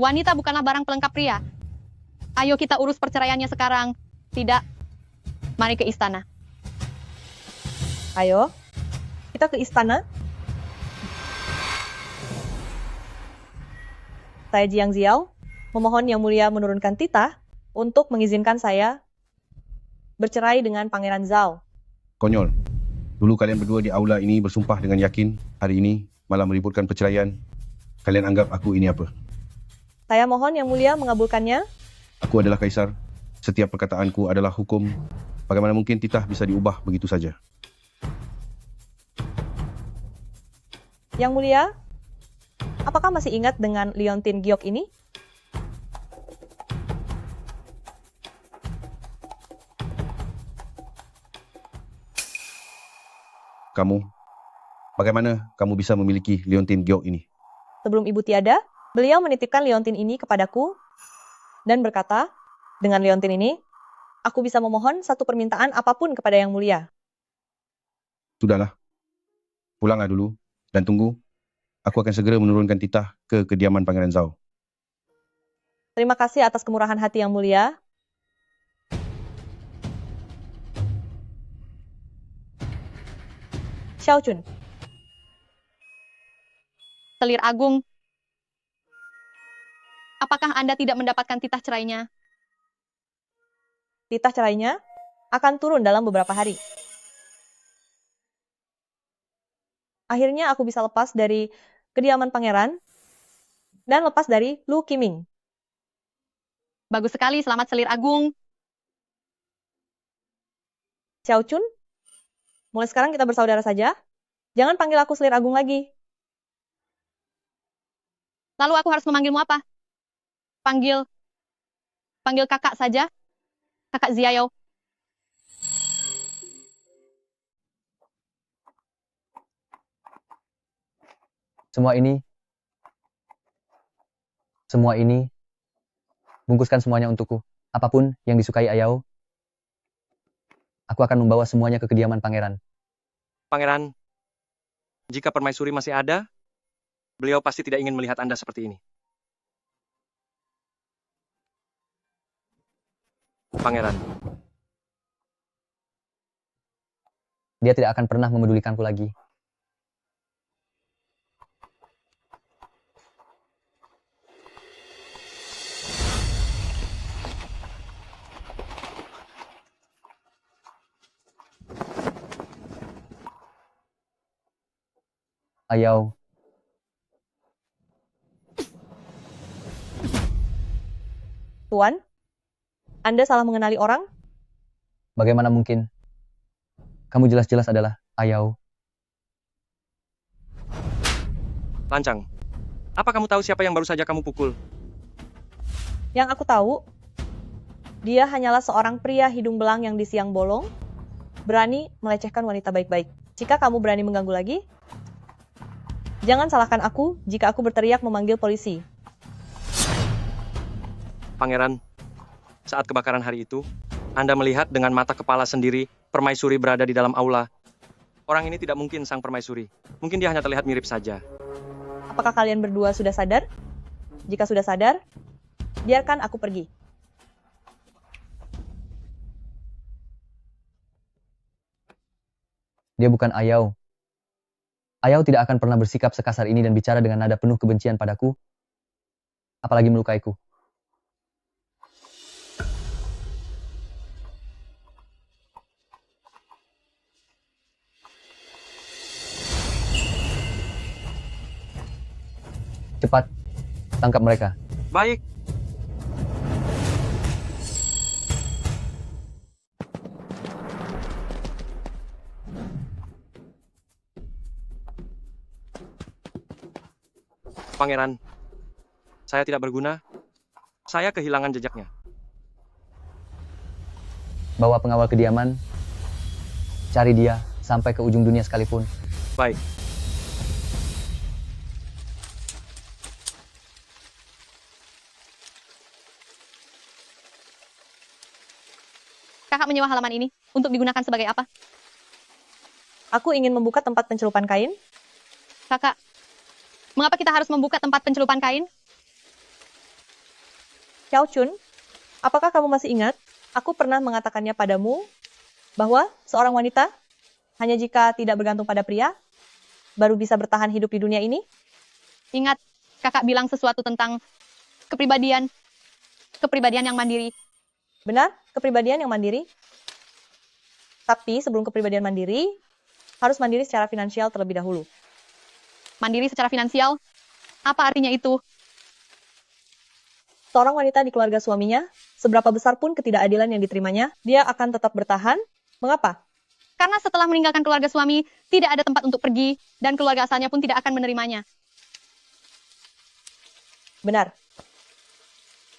Wanita bukanlah barang pelengkap pria. Ayo kita urus perceraiannya sekarang. Tidak, mari ke istana. Ayo, kita ke istana. Saya Jiang Ziao, memohon Yang Mulia menurunkan titah untuk mengizinkan saya bercerai dengan Pangeran Zhao. Konyol. Dulu kalian berdua di aula ini bersumpah dengan yakin, hari ini malah meributkan perceraian. Kalian anggap aku ini apa? Saya mohon Yang Mulia mengabulkannya. Aku adalah kaisar. Setiap perkataanku adalah hukum. Bagaimana mungkin titah bisa diubah begitu saja? Yang Mulia, apakah masih ingat dengan Leontin Giok ini? Kamu, bagaimana kamu bisa memiliki Leontin Giok ini? Sebelum ibu tiada, beliau menitipkan Leontin ini kepadaku dan berkata, dengan Leontin ini, aku bisa memohon satu permintaan apapun kepada Yang Mulia. Sudahlah. Pulanglah dulu dan tunggu. Aku akan segera menurunkan titah ke kediaman Pangeran Zhao. Terima kasih atas kemurahan hati Yang Mulia. Xiao Chun, Selir Agung, apakah Anda tidak mendapatkan titah cerainya? titah cerainya akan turun dalam beberapa hari. Akhirnya aku bisa lepas dari kediaman pangeran dan lepas dari Lu Qiming. Bagus sekali, selamat Selir Agung. Xiao Chun, mulai sekarang kita bersaudara saja. Jangan panggil aku Selir Agung lagi. Lalu aku harus memanggilmu apa? Panggil kakak saja. Kakak Ziao. Semua ini, bungkuskan semuanya untukku. Apapun yang disukai Ayao, aku akan membawa semuanya ke kediaman pangeran. Pangeran, jika permaisuri masih ada, beliau pasti tidak ingin melihat Anda seperti ini. Pangeran, Dia tidak akan pernah memedulikanku lagi. Ayao, Tuan, Anda salah mengenali orang? bagaimana mungkin? Kamu jelas-jelas adalah Ayao. Lancang, apa kamu tahu siapa yang baru saja kamu pukul? Yang aku tahu, dia hanyalah seorang pria hidung belang yang di siang bolong, berani melecehkan wanita baik-baik. Jika kamu berani mengganggu lagi, jangan salahkan aku jika aku berteriak memanggil polisi. Pangeran, saat kebakaran hari itu, Anda melihat dengan mata kepala sendiri permaisuri berada di dalam aula. Orang ini tidak mungkin sang permaisuri. Mungkin dia hanya terlihat mirip saja. Apakah kalian berdua sudah sadar? Jika sudah sadar, biarkan aku pergi. Dia bukan Ayao. Ayao tidak akan pernah bersikap sekasar ini dan bicara dengan nada penuh kebencian padaku, apalagi melukaiku. Cepat, tangkap mereka. Baik. Pangeran, saya tidak berguna. Saya kehilangan jejaknya. Bawa pengawal kediaman, cari dia sampai ke ujung dunia sekalipun. Baik. Kakak menyewa halaman ini untuk digunakan sebagai apa? Aku ingin membuka tempat pencelupan kain. Kakak, mengapa kita harus membuka tempat pencelupan kain? Xiao Chun, apakah kamu masih ingat? Aku pernah mengatakannya padamu bahwa seorang wanita hanya jika tidak bergantung pada pria, baru bisa bertahan hidup di dunia ini. Ingat, kakak bilang sesuatu tentang kepribadian yang mandiri. Benar, kepribadian yang mandiri. Tapi sebelum kepribadian mandiri, harus mandiri secara finansial terlebih dahulu. Mandiri secara finansial? Apa artinya itu? Seorang wanita di keluarga suaminya, seberapa besar pun ketidakadilan yang diterimanya, dia akan tetap bertahan. Mengapa? Karena setelah meninggalkan keluarga suami, tidak ada tempat untuk pergi, dan keluarga asalnya pun tidak akan menerimanya. Benar.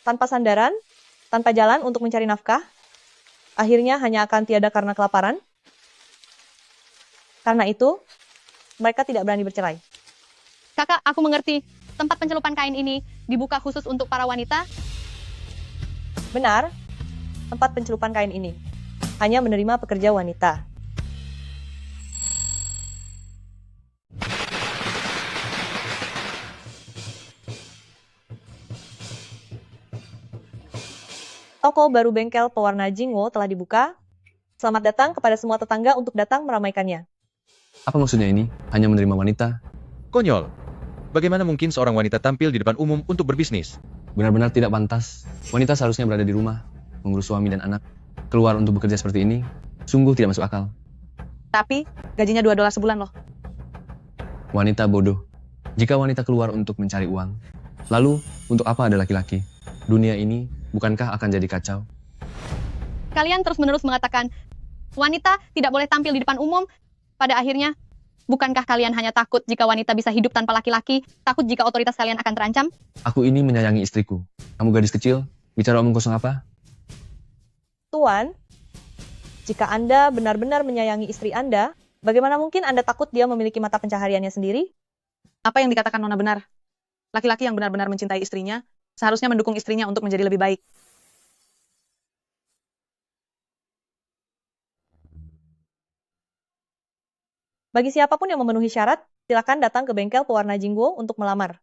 Tanpa sandaran, tanpa jalan untuk mencari nafkah, akhirnya hanya akan tiada karena kelaparan. Karena itu, mereka tidak berani bercerai. Kakak, aku mengerti. Tempat pencelupan kain ini dibuka khusus untuk para wanita? Benar, tempat pencelupan kain ini hanya menerima pekerja wanita. Toko baru bengkel pewarna Jingwo telah dibuka. Selamat datang kepada semua tetangga untuk datang meramaikannya. Apa maksudnya ini? Hanya menerima wanita? Konyol. Bagaimana mungkin seorang wanita tampil di depan umum untuk berbisnis? Benar-benar tidak pantas. Wanita seharusnya berada di rumah, mengurus suami dan anak. Keluar untuk bekerja seperti ini, sungguh tidak masuk akal. Tapi, gajinya $2 sebulan loh. Wanita bodoh. Jika wanita keluar untuk mencari uang, lalu untuk apa ada laki-laki? Dunia ini bukankah akan jadi kacau? Kalian terus-menerus mengatakan, wanita tidak boleh tampil di depan umum. Pada akhirnya, bukankah kalian hanya takut jika wanita bisa hidup tanpa laki-laki? Takut jika otoritas kalian akan terancam? Aku ini menyayangi istriku. Kamu gadis kecil, bicara omong kosong apa? Tuan, jika Anda benar-benar menyayangi istri Anda, bagaimana mungkin Anda takut dia memiliki mata pencahariannya sendiri? Apa yang dikatakan Nona benar? Laki-laki yang benar-benar mencintai istrinya, seharusnya mendukung istrinya untuk menjadi lebih baik. Bagi siapapun yang memenuhi syarat, silakan datang ke bengkel pewarna Jingwo untuk melamar.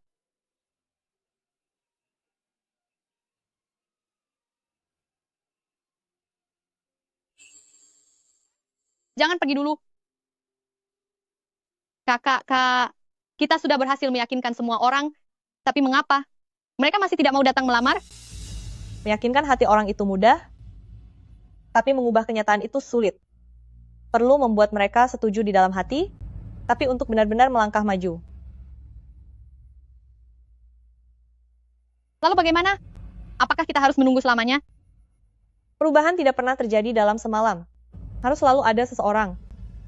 Jangan pergi dulu. Kakak, kita sudah berhasil meyakinkan semua orang, tapi mengapa? Mereka masih tidak mau datang melamar? Meyakinkan hati orang itu mudah, tapi mengubah kenyataan itu sulit. Perlu membuat mereka setuju di dalam hati, tapi untuk benar-benar melangkah maju. Lalu bagaimana? Apakah kita harus menunggu selamanya? Perubahan tidak pernah terjadi dalam semalam. Harus selalu ada seseorang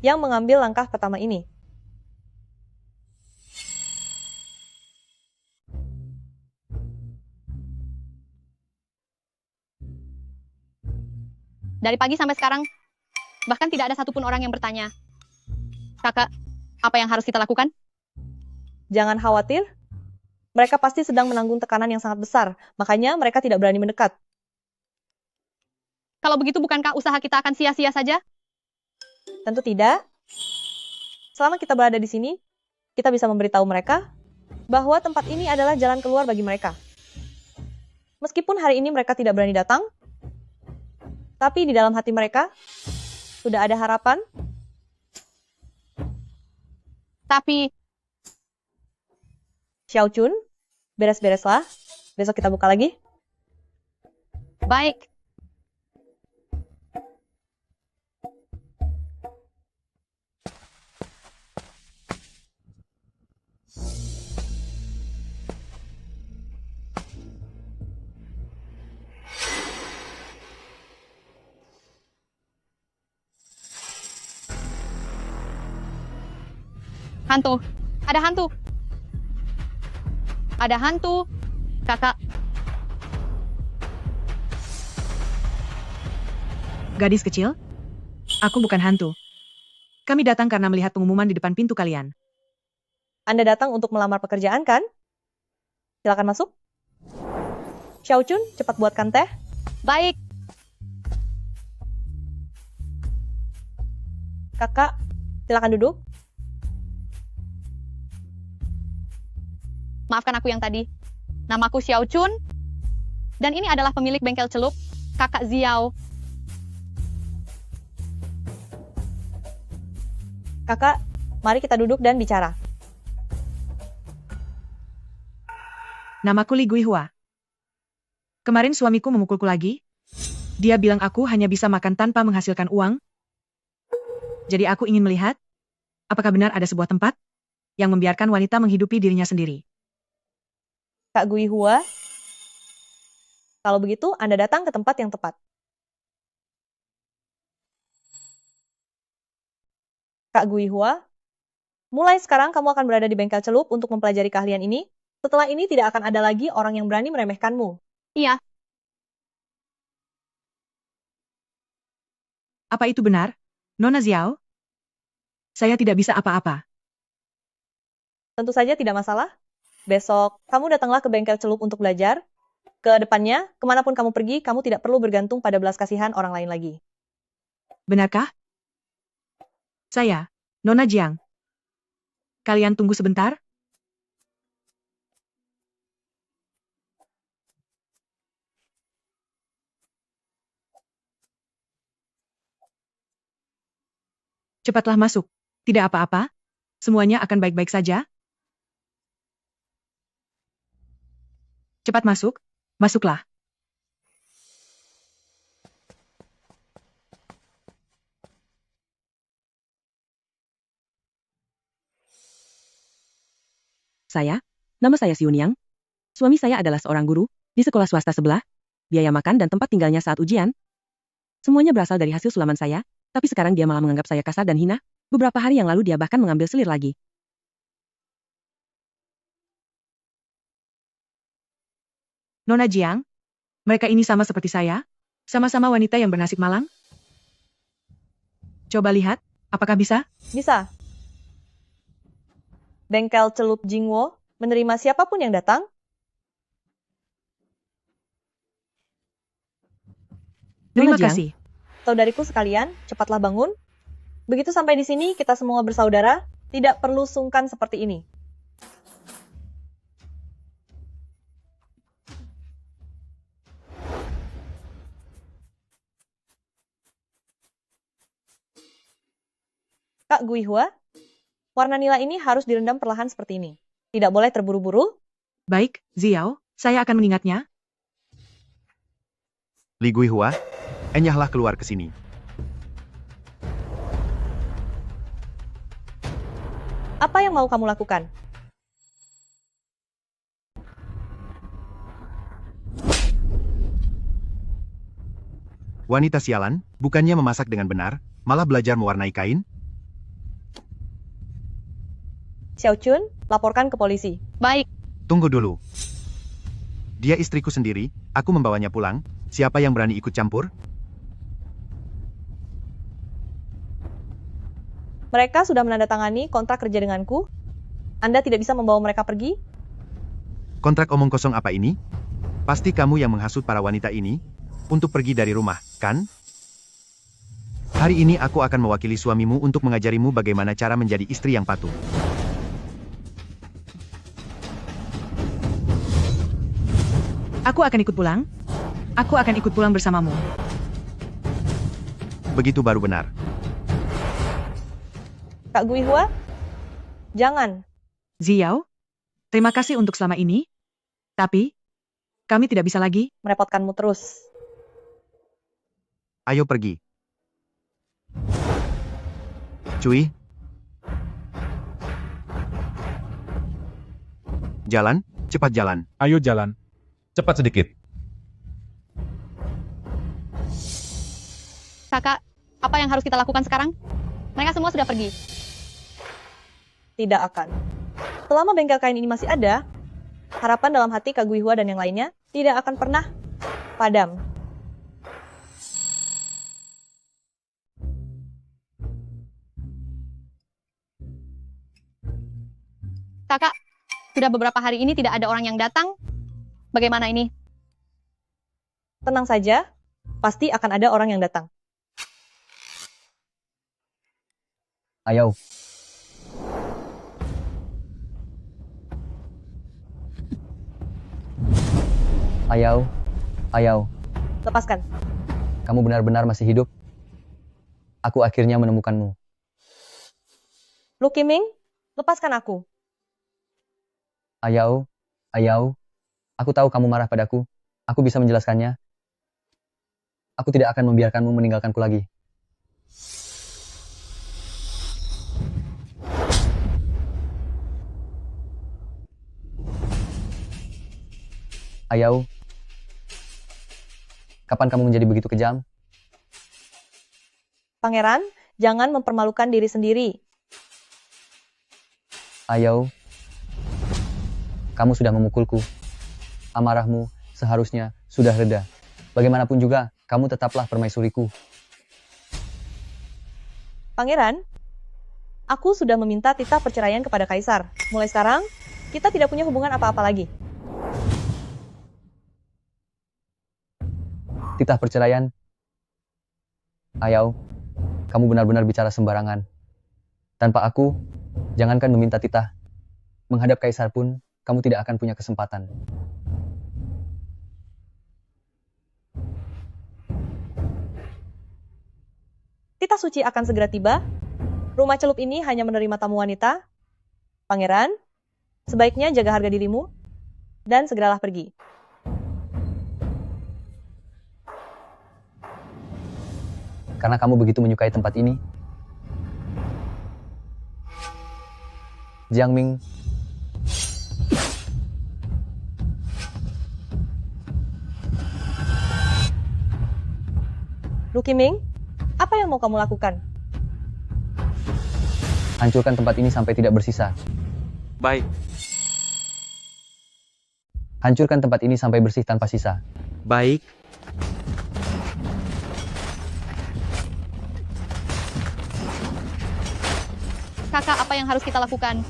yang mengambil langkah pertama ini. Dari pagi sampai sekarang, bahkan tidak ada satupun orang yang bertanya, Kakak, apa yang harus kita lakukan? Jangan khawatir, mereka pasti sedang menanggung tekanan yang sangat besar, makanya mereka tidak berani mendekat. Kalau begitu, bukankah usaha kita akan sia-sia saja? Tentu tidak. Selama kita berada di sini, kita bisa memberitahu mereka bahwa tempat ini adalah jalan keluar bagi mereka. Meskipun hari ini mereka tidak berani datang, tapi di dalam hati mereka sudah ada harapan. Tapi, Xiao Chun, beres-bereslah. Besok kita buka lagi. Baik. Hantu. Ada hantu. Ada hantu. Kakak. Gadis kecil, aku bukan hantu. Kami datang karena melihat pengumuman di depan pintu kalian. Anda datang untuk melamar pekerjaan, kan? Silakan masuk. Xiao Chun, cepat buatkan teh. Baik. Kakak, silakan duduk. Maafkan aku yang tadi. Namaku Xiao Chun. Dan ini adalah pemilik bengkel celup, Kakak Ziao. Kakak, mari kita duduk dan bicara. Namaku Li Guihua. Kemarin suamiku memukulku lagi. Dia bilang aku hanya bisa makan tanpa menghasilkan uang. Jadi aku ingin melihat, apakah benar ada sebuah tempat yang membiarkan wanita menghidupi dirinya sendiri. Kak Gui Hua, kalau begitu Anda datang ke tempat yang tepat. Kak Gui Hua, mulai sekarang kamu akan berada di bengkel celup untuk mempelajari keahlian ini. Setelah ini tidak akan ada lagi orang yang berani meremehkanmu. Iya, Apa itu benar? Nona Xiao? Saya tidak bisa apa-apa. Tentu saja tidak masalah. Besok, kamu datanglah ke bengkel celup untuk belajar. Ke depannya, kemanapun kamu pergi, kamu tidak perlu bergantung pada belas kasihan orang lain lagi. Benarkah? Saya, Nona Jiang. Kalian tunggu sebentar. Cepatlah masuk. Tidak apa-apa. Semuanya akan baik-baik saja. Cepat masuk. Masuklah. Nama saya Xiun Yang. Suami saya adalah seorang guru di sekolah swasta sebelah. Biaya makan dan tempat tinggalnya saat ujian. Semuanya berasal dari hasil sulaman saya, tapi sekarang dia malah menganggap saya kasar dan hina. Beberapa hari yang lalu dia bahkan mengambil selir lagi. Nona Jiang, mereka ini sama seperti saya? Sama-sama wanita yang bernasib malang? Coba lihat, apakah bisa? Bisa. Bengkel celup Jingwo menerima siapapun yang datang. Terima Nona Jiang. kasih. Saudariku sekalian, cepatlah bangun. Begitu sampai di sini, kita semua bersaudara. Tidak perlu sungkan seperti ini. Kak Gui Hua, warna nila ini harus direndam perlahan seperti ini. Tidak boleh terburu-buru. Baik, Xiao, saya akan mengingatnya. Li Guihua, enyahlah keluar ke sini. Apa yang mau kamu lakukan? Wanita sialan, bukannya memasak dengan benar, malah belajar mewarnai kain? Xiao Chun, laporkan ke polisi. baik. Tunggu dulu. Dia istriku sendiri, aku membawanya pulang, siapa yang berani ikut campur? Mereka sudah menandatangani kontrak kerja denganku. Anda tidak bisa membawa mereka pergi. Kontrak omong kosong apa ini? Pasti kamu yang menghasut para wanita ini untuk pergi dari rumah, kan? Hari ini aku akan mewakili suamimu untuk mengajarimu bagaimana cara menjadi istri yang patuh. Aku akan ikut pulang. Aku akan ikut pulang bersamamu. Begitu baru benar. Kak Gui Hua, jangan. Xiao, terima kasih untuk selama ini. Tapi, kami tidak bisa lagi merepotkanmu terus. Ayo pergi. Cui. Jalan, cepat jalan. Ayo jalan. Cepat sedikit. Kakak, apa yang harus kita lakukan sekarang? Mereka semua sudah pergi. Tidak akan. Selama bengkel kain ini masih ada, harapan dalam hati Kak Gui Hua dan yang lainnya tidak akan pernah padam. Kakak, sudah beberapa hari ini tidak ada orang yang datang. Bagaimana ini? Tenang saja, pasti akan ada orang yang datang. Ayo. Ayo. Lepaskan. Kamu benar-benar masih hidup? Aku akhirnya menemukanmu. Lu Kiming, lepaskan aku. Ayo. Aku tahu kamu marah padaku. Aku bisa menjelaskannya. Aku tidak akan membiarkanmu meninggalkanku lagi. Ayau, kapan kamu menjadi begitu kejam? Pangeran, jangan mempermalukan diri sendiri. Ayau, kamu sudah memukulku. Amarahmu seharusnya sudah reda. Bagaimanapun juga, kamu tetaplah permaisuriku. Pangeran, aku sudah meminta titah perceraian kepada Kaisar. Mulai sekarang, kita tidak punya hubungan apa-apa lagi. Titah perceraian? Ayau, kamu benar-benar bicara sembarangan. Tanpa aku, jangankan meminta titah. Menghadap Kaisar pun, kamu tidak akan punya kesempatan. Titah suci akan segera tiba. Rumah celup ini hanya menerima tamu wanita. Pangeran, sebaiknya jaga harga dirimu dan segeralah pergi. Karena kamu begitu menyukai tempat ini. Jiang Ming, Lu Qiming, apa yang mau kamu lakukan? hancurkan tempat ini sampai tidak bersisa. Baik. Hancurkan tempat ini sampai bersih tanpa sisa. Baik. Kakak, apa yang harus kita lakukan?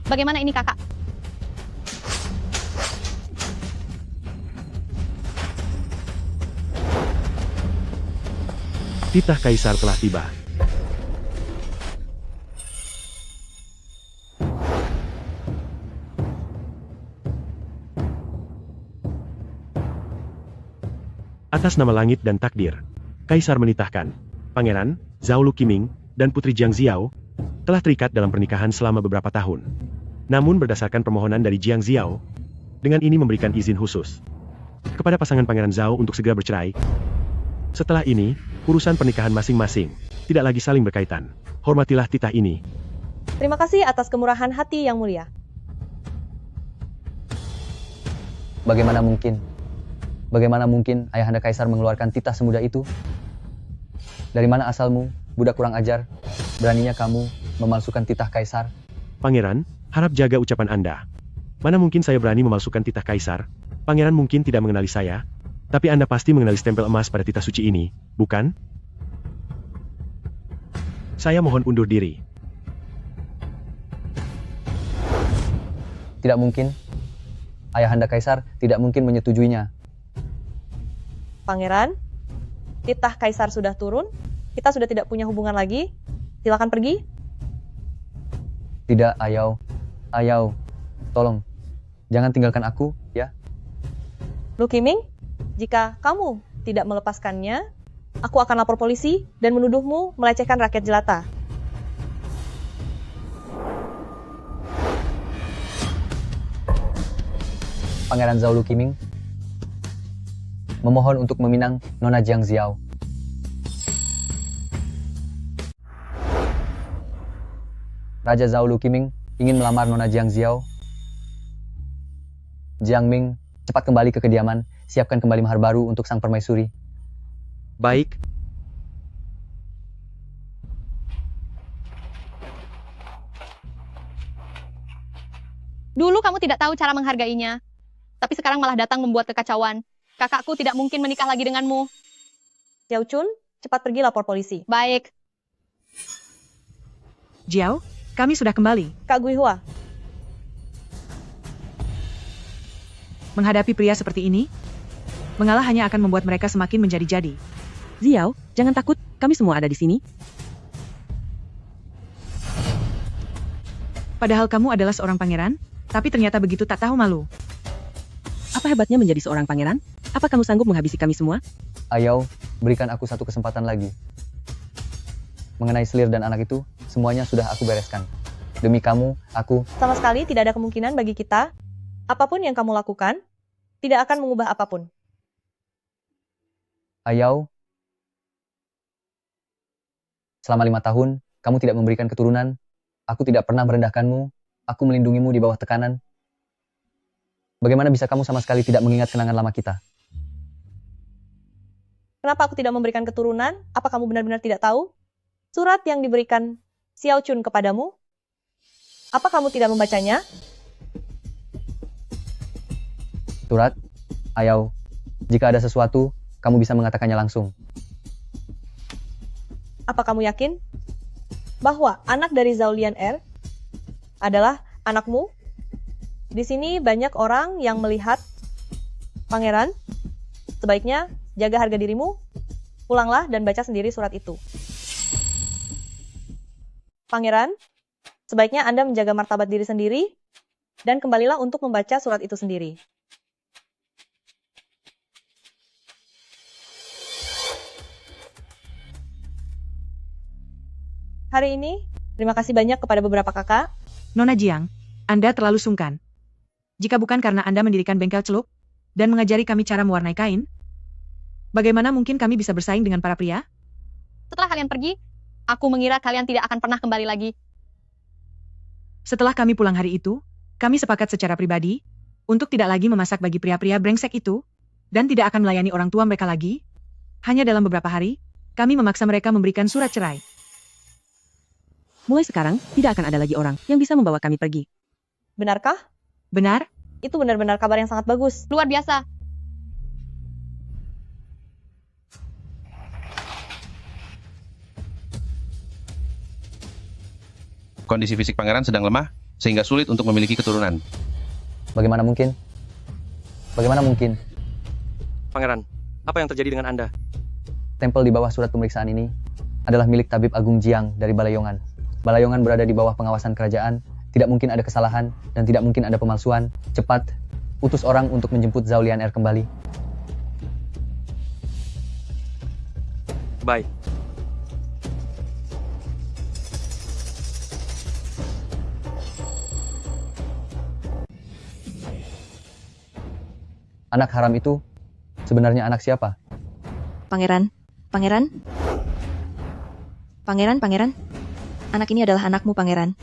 Bagaimana ini, Kakak? Titah Kaisar telah tiba. Atas nama langit dan takdir, Kaisar menitahkan, Pangeran Zhao Luqiming dan Putri Jiang Xiao telah terikat dalam pernikahan selama beberapa tahun. Namun berdasarkan permohonan dari Jiang Xiao, dengan ini memberikan izin khusus kepada pasangan Pangeran Zhao untuk segera bercerai. Setelah ini, urusan pernikahan masing-masing tidak lagi saling berkaitan. Hormatilah titah ini. Terima kasih atas kemurahan hati yang mulia. Bagaimana mungkin? Bagaimana mungkin Ayahanda Kaisar mengeluarkan titah semudah itu? Dari mana asalmu, budak kurang ajar? Beraninya kamu memalsukan titah Kaisar? Pangeran, harap jaga ucapan Anda. Mana mungkin saya berani memalsukan titah Kaisar? Pangeran mungkin tidak mengenali saya, tapi Anda pasti mengenali stempel emas pada titah suci ini, bukan? Saya mohon undur diri. Tidak mungkin. Ayahanda Kaisar tidak mungkin menyetujuinya. Pangeran, titah Kaisar sudah turun. Kita sudah tidak punya hubungan lagi. Silakan pergi. Tidak, Ayau. Ayau, tolong. Jangan tinggalkan aku, ya. Lu Qiming, jika kamu tidak melepaskannya, aku akan lapor polisi dan menuduhmu melecehkan rakyat jelata. Pangeran Zhao Luqiming memohon untuk meminang Nona Jiang Xiao. Raja Zhao Luqiming ingin melamar Nona Jiang Xiao. Jiang Ming, cepat kembali ke kediaman, siapkan kembali mahar baru untuk sang permaisuri. Baik. Dulu kamu tidak tahu cara menghargainya, tapi sekarang malah datang membuat kekacauan. Kakakku tidak mungkin menikah lagi denganmu. Xiao Chun, cepat pergi lapor polisi. Baik. Jiao, kami sudah kembali. Kak Guihua, Menghadapi pria seperti ini, mengalah hanya akan membuat mereka semakin menjadi-jadi. Xiao, jangan takut, kami semua ada di sini. Padahal kamu adalah seorang pangeran, tapi ternyata begitu tak tahu malu. Apa hebatnya menjadi seorang pangeran? Apa kamu sanggup menghabisi kami semua? Ayau, berikan aku satu kesempatan lagi. Mengenai Selir dan anak itu, semuanya sudah aku bereskan. Demi kamu, aku... sama sekali tidak ada kemungkinan bagi kita Apapun yang kamu lakukan, tidak akan mengubah apapun. Ayau, selama 5 tahun, kamu tidak memberikan keturunan. Aku tidak pernah merendahkanmu. Aku melindungimu di bawah tekanan. Bagaimana bisa kamu sama sekali tidak mengingat kenangan lama kita? Kenapa aku tidak memberikan keturunan? Apa kamu benar-benar tidak tahu? Surat yang diberikan Xiao Chun kepadamu? Apa kamu tidak membacanya? Surat, Ayau, jika ada sesuatu, kamu bisa mengatakannya langsung. Apa kamu yakin bahwa anak dari Zhao Lianer adalah anakmu? Di sini banyak orang yang melihat pangeran. Sebaiknya jaga harga dirimu. Pulanglah dan baca sendiri surat itu. Pangeran, sebaiknya Anda menjaga martabat diri sendiri dan kembalilah untuk membaca surat itu sendiri. Hari ini, terima kasih banyak kepada beberapa kakak. Nona Jiang, Anda terlalu sungkan. Jika bukan karena Anda mendirikan bengkel celup dan mengajari kami cara mewarnai kain, bagaimana mungkin kami bisa bersaing dengan para pria? Setelah kalian pergi, aku mengira kalian tidak akan pernah kembali lagi. Setelah kami pulang hari itu, kami sepakat secara pribadi untuk tidak lagi memasak bagi pria-pria brengsek itu dan tidak akan melayani orang tua mereka lagi. Hanya dalam beberapa hari, kami memaksa mereka memberikan surat cerai. Mulai sekarang, tidak akan ada lagi orang yang bisa membawa kami pergi. Benarkah? Benar? Itu benar-benar kabar yang sangat bagus. Luar biasa. Kondisi fisik pangeran sedang lemah, sehingga sulit untuk memiliki keturunan. Bagaimana mungkin? Bagaimana mungkin? Pangeran, apa yang terjadi dengan Anda? Tempel di bawah surat pemeriksaan ini adalah milik Tabib Agung Jiang dari Balayongan. Balayongan berada di bawah pengawasan kerajaan, tidak mungkin ada kesalahan, dan tidak mungkin ada pemalsuan. Cepat, utus orang untuk menjemput Zhao Lianer kembali. Baik. Anak haram itu sebenarnya anak siapa? Pangeran, pangeran, pangeran, pangeran. Anak ini adalah anakmu, pangeran.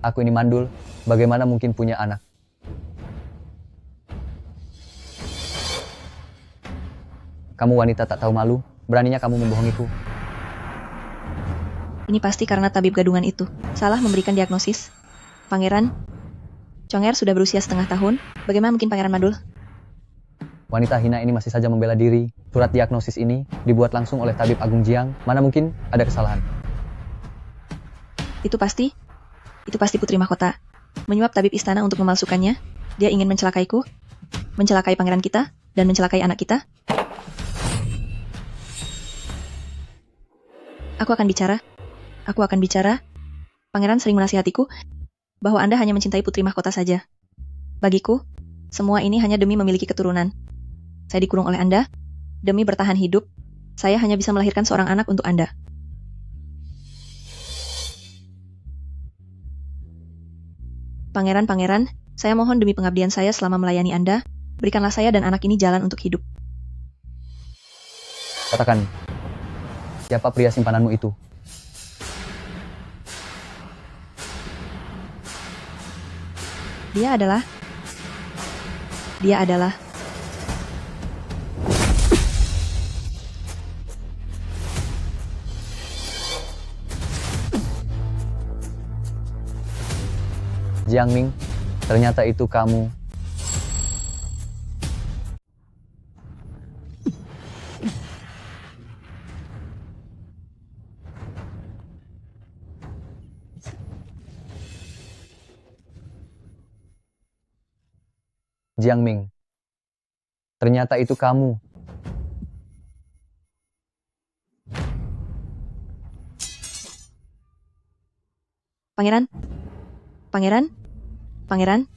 Aku ini mandul, bagaimana mungkin punya anak? Kamu wanita tak tahu malu, beraninya kamu membohongiku. Ini pasti karena tabib gadungan itu salah memberikan diagnosis. Pangeran, Chong'er sudah berusia setengah tahun. Bagaimana mungkin pangeran mandul? Wanita hina ini masih saja membela diri. Surat diagnosis ini dibuat langsung oleh Tabib Agung Jiang. Mana mungkin ada kesalahan? Itu pasti putri mahkota. Menyuap tabib istana untuk memalsukannya. Dia ingin mencelakaiku, mencelakai pangeran kita, dan mencelakai anak kita. Aku akan bicara. Pangeran sering menasihatiku bahwa Anda hanya mencintai putri mahkota saja. Bagiku, semua ini hanya demi memiliki keturunan. Saya dikurung oleh Anda. Demi bertahan hidup, saya hanya bisa melahirkan seorang anak untuk Anda. Pangeran, saya mohon demi pengabdian saya selama melayani Anda, berikanlah saya dan anak ini jalan untuk hidup. Katakan, siapa pria simpananmu itu? Dia adalah Jiang Ming, ternyata itu kamu. Jiang Ming, ternyata itu kamu. Pangeran.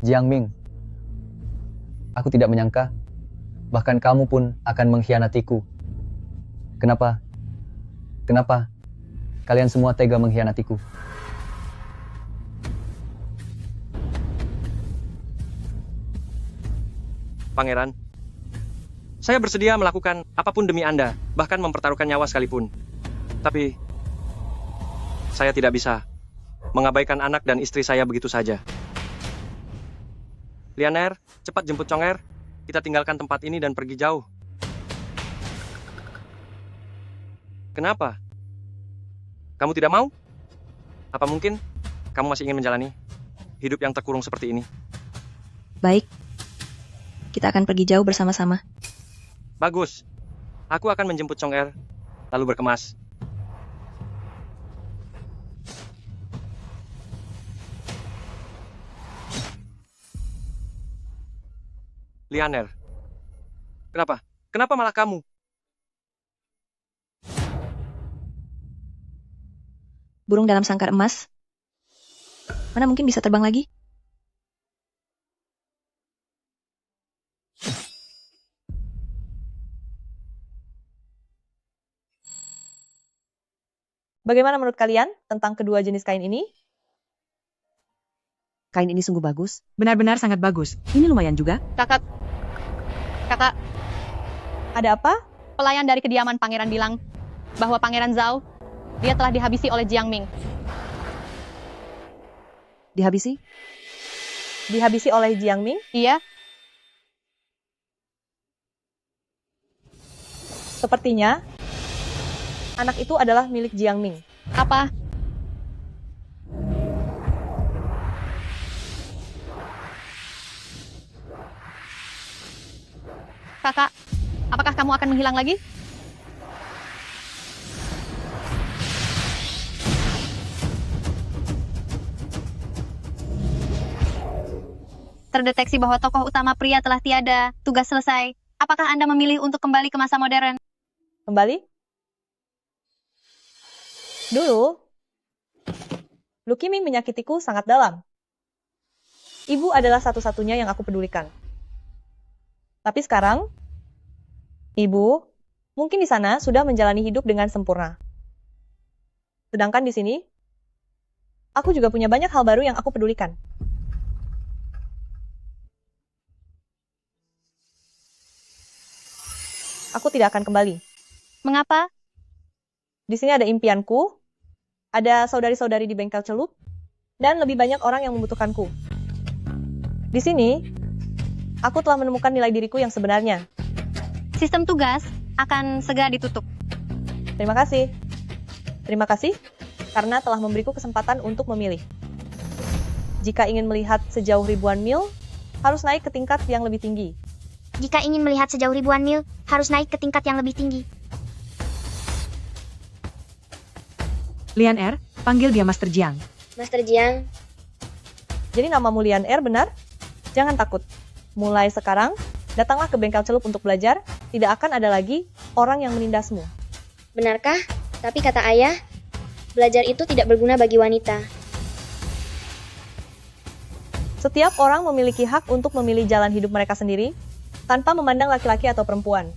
Jiang Ming, aku tidak menyangka, bahkan kamu pun akan mengkhianatiku. Kenapa Kenapa kalian semua tega mengkhianatiku? Pangeran, saya bersedia melakukan apapun demi Anda, bahkan mempertaruhkan nyawa sekalipun. Tapi, saya tidak bisa mengabaikan anak dan istri saya begitu saja. Lianer, cepat jemput Conger. Kita tinggalkan tempat ini dan pergi jauh. Kenapa? Kamu tidak mau? Apa mungkin kamu masih ingin menjalani hidup yang terkurung seperti ini? Baik. Kita akan pergi jauh bersama-sama. Bagus. Aku akan menjemput Conger, lalu berkemas. Lianer. Kenapa? Kenapa malah kamu? Burung dalam sangkar emas. Mana mungkin bisa terbang lagi? Bagaimana menurut kalian tentang kedua jenis kain ini? Kain ini sungguh bagus. Benar-benar sangat bagus. Ini lumayan juga. Kakak, Ada apa? pelayan dari kediaman pangeran bilang bahwa Pangeran Zhao, dia telah dihabisi oleh Jiang Ming. Dihabisi? Dihabisi oleh Jiang Ming? Iya. Sepertinya anak itu adalah milik Jiang Ming. Apa? Kakak, apakah kamu akan menghilang lagi? Terdeteksi bahwa tokoh utama pria telah tiada. Tugas selesai. Apakah Anda memilih untuk kembali ke masa modern? Kembali? Dulu, Lu Qiming menyakitiku sangat dalam. Ibu adalah satu-satunya yang aku pedulikan. Tapi sekarang, ibu mungkin di sana sudah menjalani hidup dengan sempurna. Sedangkan di sini, aku juga punya banyak hal baru yang aku pedulikan. Aku tidak akan kembali. Mengapa? Di sini ada impianku, ada saudari-saudari di bengkel celup, dan lebih banyak orang yang membutuhkanku. Di sini, aku telah menemukan nilai diriku yang sebenarnya. Sistem tugas akan segera ditutup. Terima kasih. Terima kasih karena telah memberiku kesempatan untuk memilih. Jika ingin melihat sejauh ribuan mil, harus naik ke tingkat yang lebih tinggi. Jika ingin melihat sejauh ribuan mil, harus naik ke tingkat yang lebih tinggi. Lian Er, panggil dia Master Jiang. Master Jiang. Jadi namamu Lian Er, benar? Jangan takut. Mulai sekarang, datanglah ke bengkel celup untuk belajar. Tidak akan ada lagi orang yang menindasmu. Benarkah? Tapi kata ayah, belajar itu tidak berguna bagi wanita. Setiap orang memiliki hak untuk memilih jalan hidup mereka sendiri, tanpa memandang laki-laki atau perempuan.